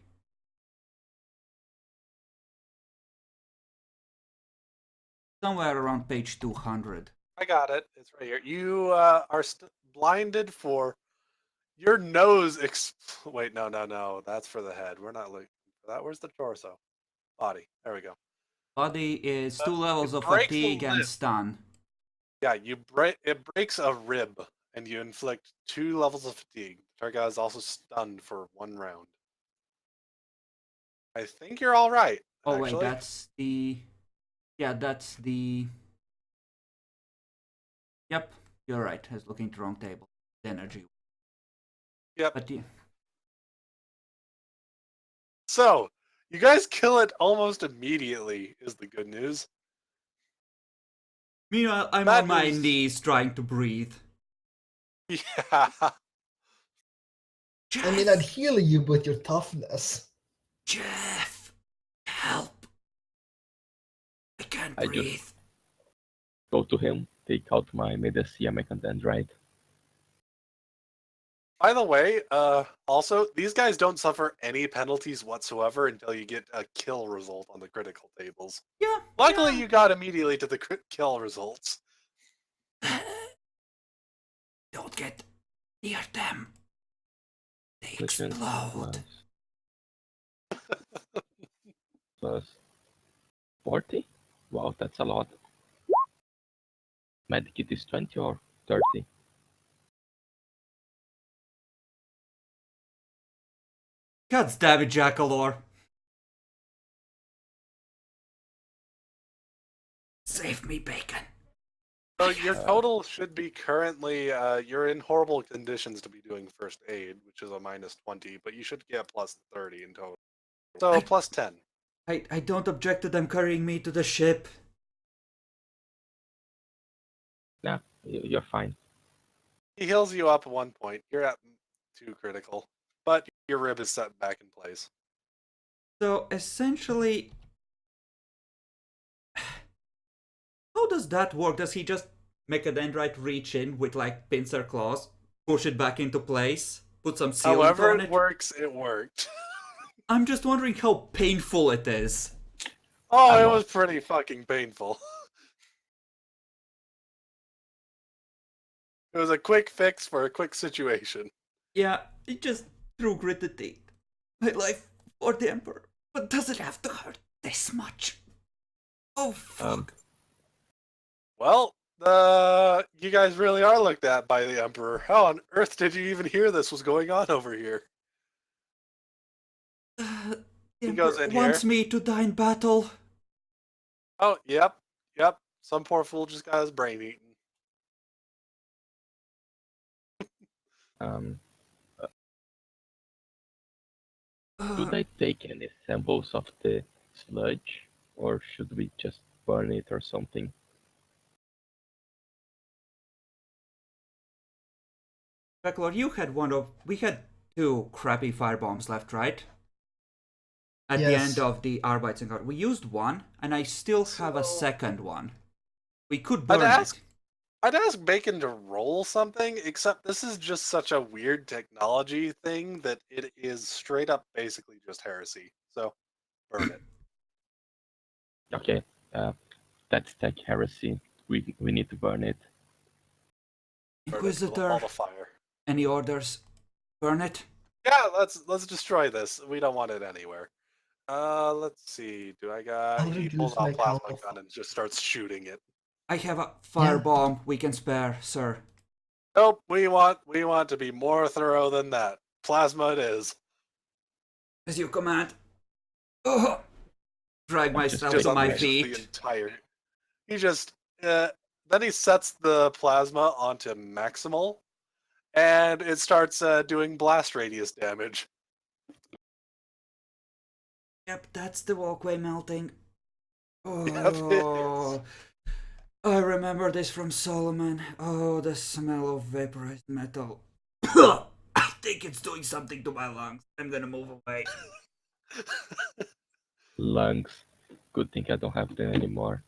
Somewhere around page 200. I got it. It's right here. You are blinded for your nose. Wait, no. That's for the head. We're not looking for that. Where's the torso? Body. There we go. Body is 2 levels it of breaks a fatigue and rib. stun. Yeah, it breaks a rib, and you inflict 2 levels of fatigue. The target is also stunned for 1 round. I think you're all right. Oh actually. wait, that's the... Yeah, that's the... Yep, you're right. I was looking at the wrong table. The energy. Yep. But yeah. So, you guys kill it almost immediately, is the good news. Meanwhile, I'm Bad on my news. knees trying to breathe. Yeah. Jeff! I mean, I'd heal you with your toughness. Jeff! Help! I can't I breathe. just go to him, take out my Medesia Mechadendrite. By the way, also, these guys don't suffer any penalties whatsoever until you get a kill result on the critical tables. Yeah. Luckily, yeah. you got immediately to the kill results. Don't get near them. They Mission explode. plus 40? Wow, that's a lot. Medkit is 20 or 30? God damn it, Jackalor. Save me, Bacon. So your total should be currently, you're in horrible conditions to be doing first aid, which is a -20, but you should get plus 30 in total. So plus 10. I don't object to them carrying me to the ship. Nah, you're fine. He heals you up 1 point. You're at 2 critical, but your rib is set back in place. So essentially, how does that work? Does he just make a dendrite reach in with like pincer claws, push it back into place, put some sealant However on it it? works, it worked. I'm just wondering how painful it is. Oh, I it know. was pretty fucking painful. It was a quick fix for a quick situation. Yeah, it just through gritted teeth. My life for the Emperor. But does it have to hurt this much? Oh fuck. Well, you guys really are looked at by the Emperor. How on earth did you even hear this was going on over here? The He goes Emperor in wants here. me to die in battle. Oh, yep. Some poor fool just got his brain eaten. Um, Uh, should I take any samples of the sludge, or should we just burn it or something? Becklor, we had 2 crappy firebombs left, right? At the end Yes. of the Arbeitsengar. We used one, and I still have a So- second one. We could I'd burn ask- it. I'd ask Bacon to roll something, except this is just such a weird technology thing that it is straight up basically just heresy. So, burn it. Okay, that's tech heresy. We need to burn it. Burn it to Inquisitor, all the fire. any orders? Burn it? Yeah, let's destroy this. We don't want it anywhere. Let's see. Do I got? I'll He reduce pulls out my a plasma count of- gun and just starts shooting it. I have a firebomb we can spare, sir. Nope. We want to be more thorough than that. Plasma it is. As you command. Oh, drag myself Just to my unleashes The feet. entire. He just then he sets the plasma onto maximal, and it starts doing blast radius damage. Yep, that's the walkway melting. Yep, it Oh, I remember this from Solomon. Oh, the smell of vaporized metal. I think it's doing something to my lungs. I'm gonna move away. Lungs. Good thing I don't have them anymore.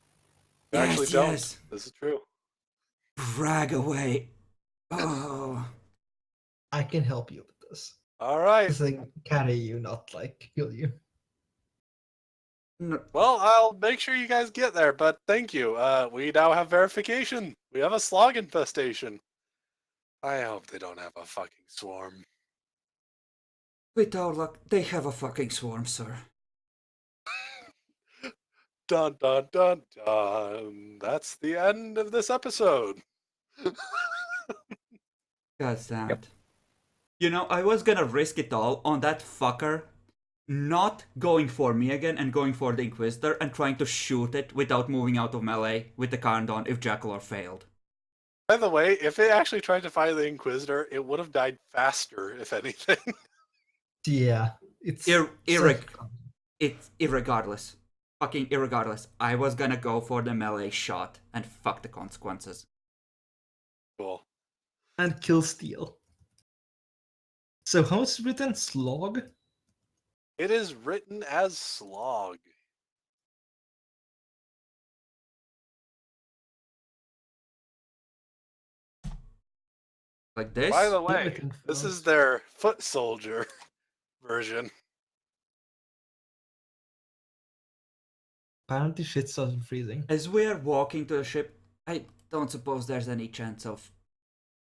You actually Yes, don't. yes. This is true. Drag away. Oh, I can help you with this. All right. Because I can carry you, not like kill you. no, Well, I'll make sure you guys get there, but thank you. We now have verification. We have a slog infestation. I hope they don't have a fucking swarm. with our luck, they have a fucking swarm, sir. Dun dun dun dun. That's the end of this episode. God damn Yep. it. You know, I was gonna risk it all on that fucker not going for me again and going for the Inquisitor and trying to shoot it without moving out of melee with the Carndon if Jackalor failed. By the way, if it actually tried to fight the Inquisitor, it would have died faster, if anything. Yeah, it's It's irregardless. Fucking irregardless. I was gonna go for the melee shot and fuck the consequences. Cool. and kill steal. So how is it written? Slog? It is written as slog. Like this? By the way, Everything this froze. is their foot soldier version. Apparently shit started freezing. As we are walking to the ship, I don't suppose there's any chance of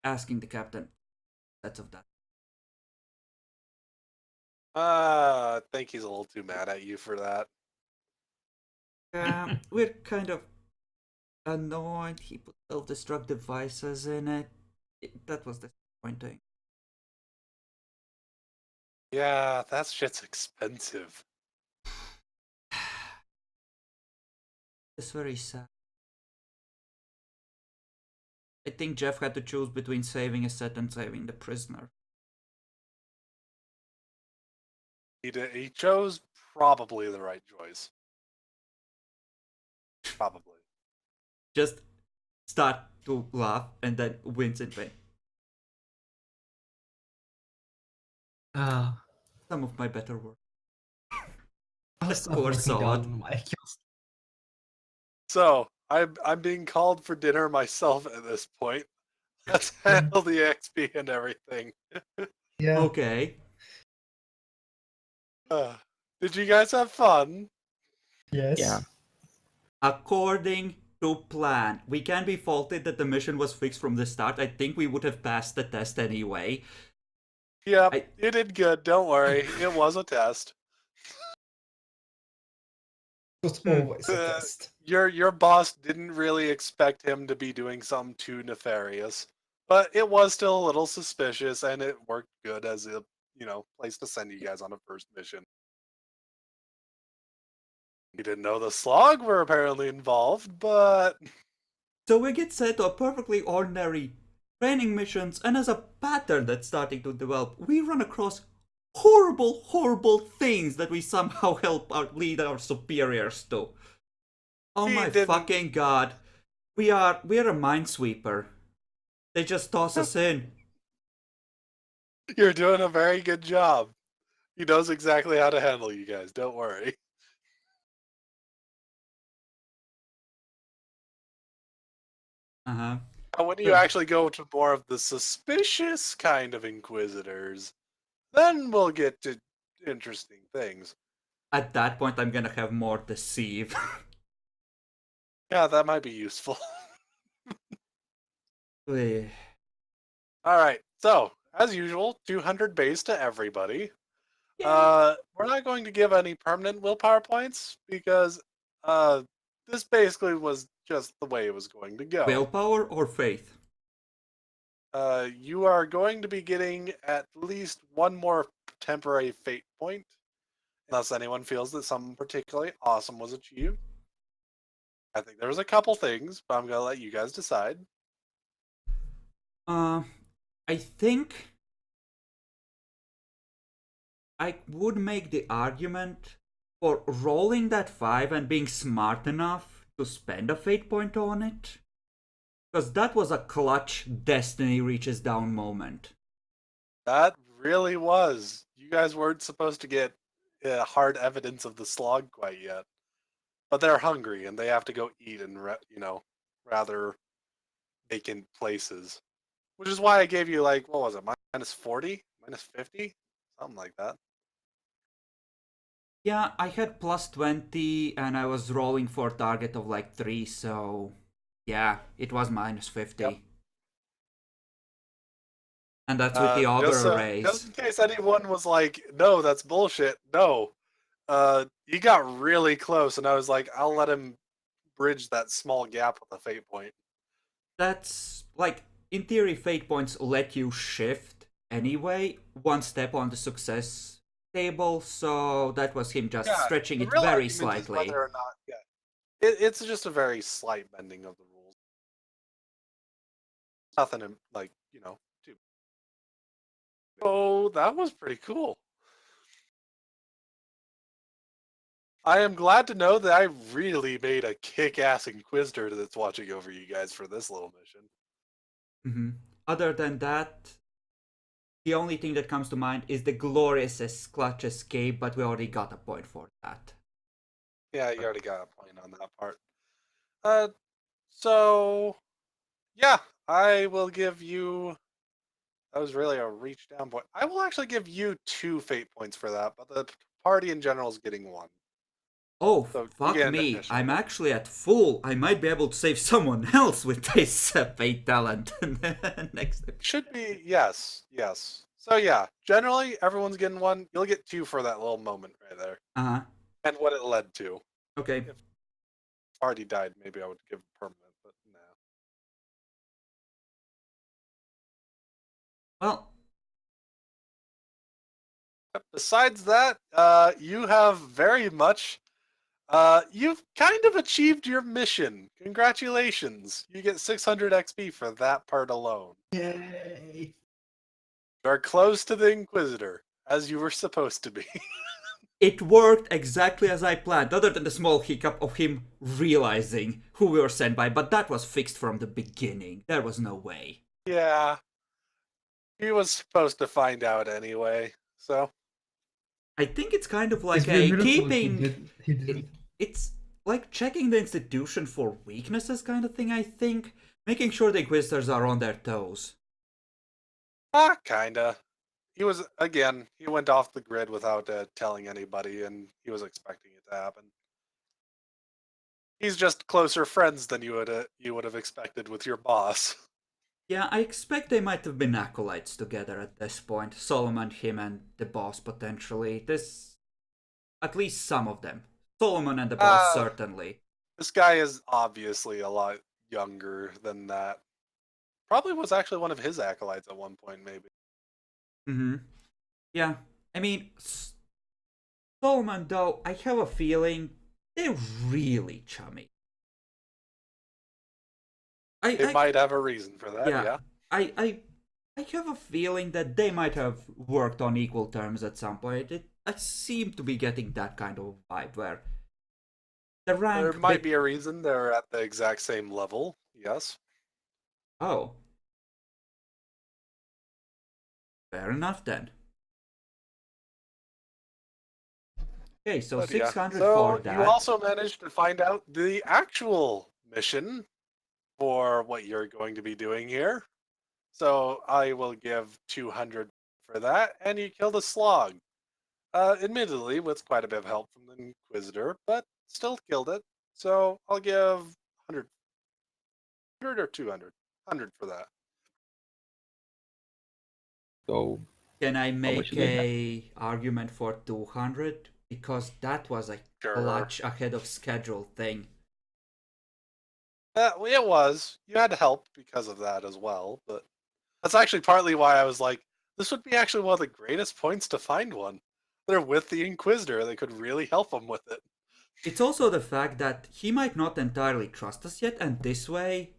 asking the captain that's of that. I think he's a little too mad at you for that. We're kind of annoyed. He put self-destruct devices in it. That was disappointing. Yeah, that shit's expensive. It's very sad. I think Jeff had to choose between saving a set and saving the prisoner. He chose probably the right choice. Probably. Just start to laugh and then wince in pain. Some of my better work. I'll Just stop poor working sod. down my kills. So I'm being called for dinner myself at this point. Let's handle the XP and everything. Yeah. Okay. Did you guys have fun? Yes. Yeah. According to plan, we can be faulted that the mission was fixed from the start. I think we would have passed the test anyway. Yep, you did good. Don't worry. It was a test. was always a Uh, test. Your boss didn't really expect him to be doing something too nefarious, but it was still a little suspicious, and it worked good as a place to send you guys on a first mission. You didn't know the slog were apparently involved, but So we get set to a perfectly ordinary training missions, and as a pattern that's starting to develop, we run across horrible, horrible things that we somehow help lead our superiors to. Oh he my didn't. fucking god. We are a minesweeper. They just toss us in. You're doing a very good job. He knows exactly how to handle you guys. Don't worry. Uh-huh. And when you actually go to more of the suspicious kind of inquisitors, then we'll get to interesting things. At that point, I'm gonna have more deceive. Yeah, that might be useful. Eh, All right. So, as usual, 200 base to everybody. Yay. We're not going to give any permanent willpower points because this basically was just the way it was going to go. Willpower or faith? You are going to be getting at least one more temporary fate point, unless anyone feels that something particularly awesome was achieved. I think there was a couple things, but I'm going to let you guys decide. I think I would make the argument for rolling that 5 and being smart enough to spend a fate point on it. Because that was a clutch destiny reaches down moment. That really was. You guys weren't supposed to get hard evidence of the slog quite yet. But they're hungry and they have to go eat in rather vacant places, which is why I gave you like what was it, minus 40, minus 50, something like that. Yeah, I had plus 20 and I was rolling for a target of like 3, so yeah, it was minus 50. Yep. And that's with the auger just arrays. in case anyone was like, no, that's bullshit. No, he got really close, and I was like, I'll let him bridge that small gap with a fate point. That's like, in theory, fate points let you shift anyway, one step on the success table, so that was him just stretching the it real very argument is slightly. whether or not, it's just a very slight bending of the rules. Nothing like too. Oh, that was pretty cool. I am glad to know that I really made a kick-ass Inquisitor that's watching over you guys for this little mission. Mm-hmm. Other than that, the only thing that comes to mind is the glorious clutch escape, but we already got a point for that. Yeah, you already got a point on that part. So yeah, I will give you. That was really a reach down point. I will actually give you 2 fate points for that, but the party in general is getting 1. Oh, So fuck again, me. additional. I'm actually at full. I might be able to save someone else with this fate talent next. Should be, yes. So yeah, generally everyone's getting 1. You'll get 2 for that little moment right there. Uh-huh. And what it led to. Okay. If party died, maybe I would give permanent, but no. Well, Besides that, you have very much you've kind of achieved your mission. Congratulations. You get 600 XP for that part alone. Yay! You are close to the Inquisitor, as you were supposed to be. it worked exactly as I planned, other than the small hiccup of him realizing who we were sent by, but that was fixed from the beginning. There was no way. Yeah. He was supposed to find out anyway, so. I think it's kind of like It's been a beautiful. keeping... He didn't. It's like checking the institution for weaknesses kind of thing, I think. Making sure the Inquisitors are on their toes. Kinda. He was, again, he went off the grid without telling anybody, and he was expecting it to happen. He's just closer friends than you would have expected with your boss. Yeah, I expect they might have been acolytes together at this point. Solomon, him, and the boss, potentially. At least some of them. Solomon and the boss, Ah. certainly. This guy is obviously a lot younger than that. Probably was actually one of his acolytes at one point, maybe. Mm-hmm. Yeah. I mean, Solomon, though, I have a feeling they're really chummy. It might have a reason for that, yeah. I have a feeling that they might have worked on equal terms at some point. I seem to be getting that kind of vibe where the rank. There might be a reason they're at the exact same level, yes. Oh. Fair enough then. Okay, so But yeah. 600 So for that. you also managed to find out the actual mission for what you're going to be doing here. So I will give 200 for that, and you killed a slog. Admittedly, with quite a bit of help from the Inquisitor, but still killed it. So I'll give 100, 100 or 200, 100 for that. So Can I much make do they have? a argument for 200? Because that was a Sure. clutch ahead of schedule thing. Well, it was. You had to help because of that as well, but that's actually partly why I was like, this would be actually one of the greatest points to find one. They're with the Inquisitor. They could really help them with it. It's also the fact that he might not entirely trust us yet, and this way,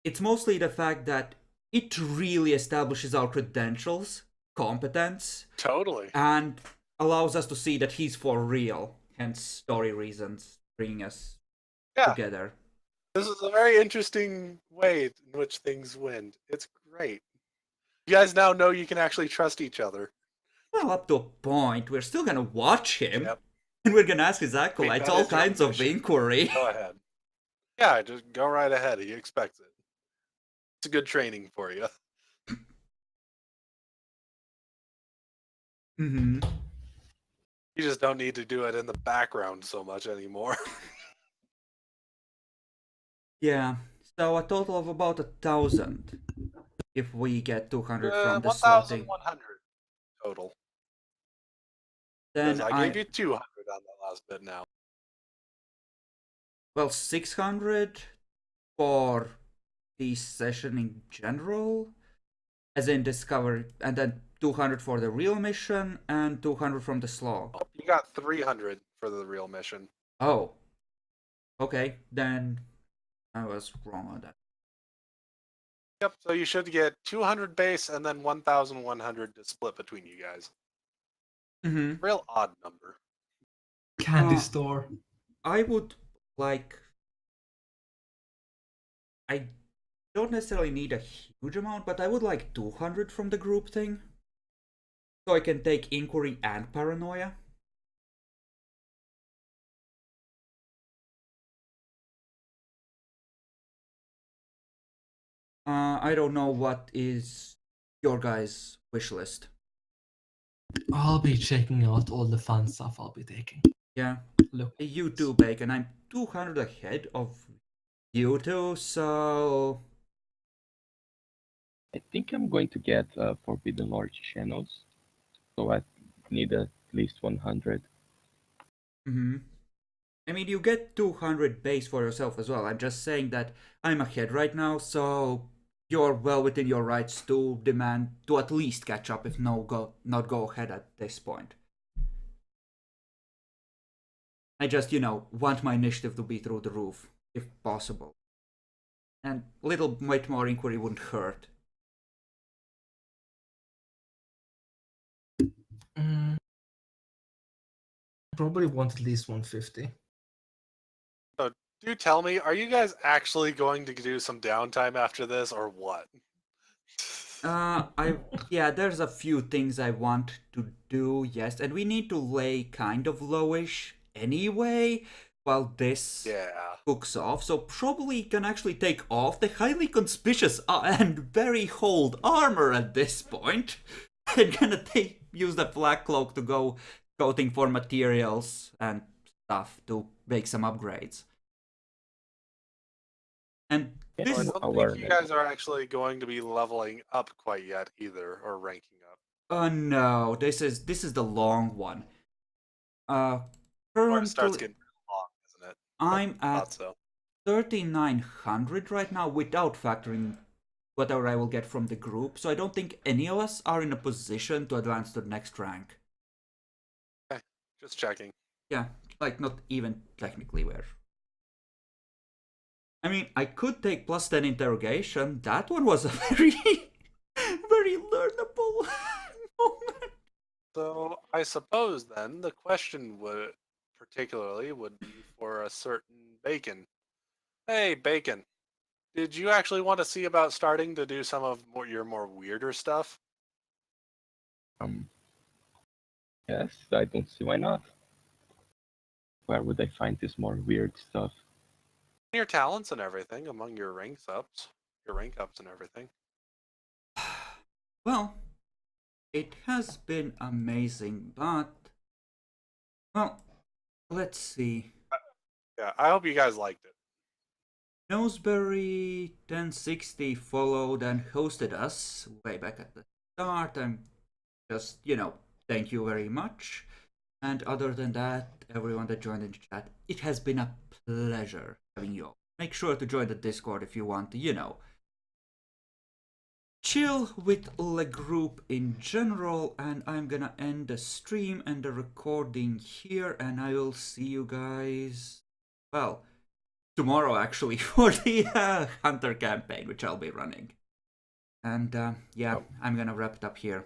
it's mostly the fact that it really establishes our credentials, competence, Totally. and allows us to see that he's for real, hence story reasons bringing us together. This is a very interesting way in which things went. It's great. You guys now know you can actually trust each other. Well, up to a point, we're still gonna watch him, Yep. and we're gonna ask his acolytes that all is your kinds of mission. inquiry. Go ahead. Yeah, just go right ahead. He expects it. It's a good training for you. Mm-hmm. You just don't need to do it in the background so much anymore. Yeah, so a total of about 1,000 if we get 200 from the slotting. 1,100 total. Then Because I gave you 200 on that last bit now. well, 600 for the session in general, as in discovery, and then 200 for the real mission and 200 from the slaw. Oh, you got 300 for the real mission. Oh, okay, then I was wrong on that. Yep, so you should get 200 base and then 1,100 to split between you guys. Mm-hmm. Real odd number. Candy store. I would like. I don't necessarily need a huge amount, but I would like 200 from the group thing. So I can take inquiry and paranoia. I don't know what is your guys' wish list. I'll be checking out all the fun stuff I'll be taking. Yeah. Look. You too, Bacon. I'm 200 ahead of you two, so... I think I'm going to get Forbidden Lord channels, so I need at least 100. Mm-hmm. I mean, you get 200 base for yourself as well. I'm just saying that I'm ahead right now, so you're well within your rights to demand to at least catch up, if not go ahead at this point. I just, want my initiative to be through the roof, if possible. And a little bit more inquiry wouldn't hurt. Probably want at least 150. So, do tell me, are you guys actually going to do some downtime after this, or what? There's a few things I want to do, yes, and we need to lay kind of lowish anyway, while this cooks off, so probably can actually take off the highly conspicuous and very hold armor at this point, and gonna use the black cloak to go scouting for materials and stuff to make some upgrades. And this I don't think you guys are actually going to be leveling up quite yet either, or ranking up. No, this is the long one. Or it starts Currently, getting long, isn't it? I'm Thought at so. 3,900 right now without factoring whatever I will get from the group, so I don't think any of us are in a position to advance to the next rank. Okay, just checking. Yeah, like not even technically where. I mean, I could take plus 10 interrogation. That one was a very, very learnable moment. So I suppose then the question would particularly would be for a certain Bacon. Hey, Bacon, did you actually want to see about starting to do some of your more weirder stuff? Um, yes, I don't see why not. Where would I find this more weird stuff? Your talents and everything among your rank ups, and everything. Well, it has been amazing, but well, let's see. Yeah, I hope you guys liked it. Noseberry 1060 followed and hosted us way back at the start. I'm just, thank you very much. And other than that, everyone that joined in the chat, it has been a pleasure having you all. Make sure to join the Discord if you want to, chill with the group in general. And I'm gonna end the stream and the recording here, and I will see you guys, well, tomorrow actually, for the Hunter campaign, which I'll be running. And yeah, I'm gonna wrap it up here.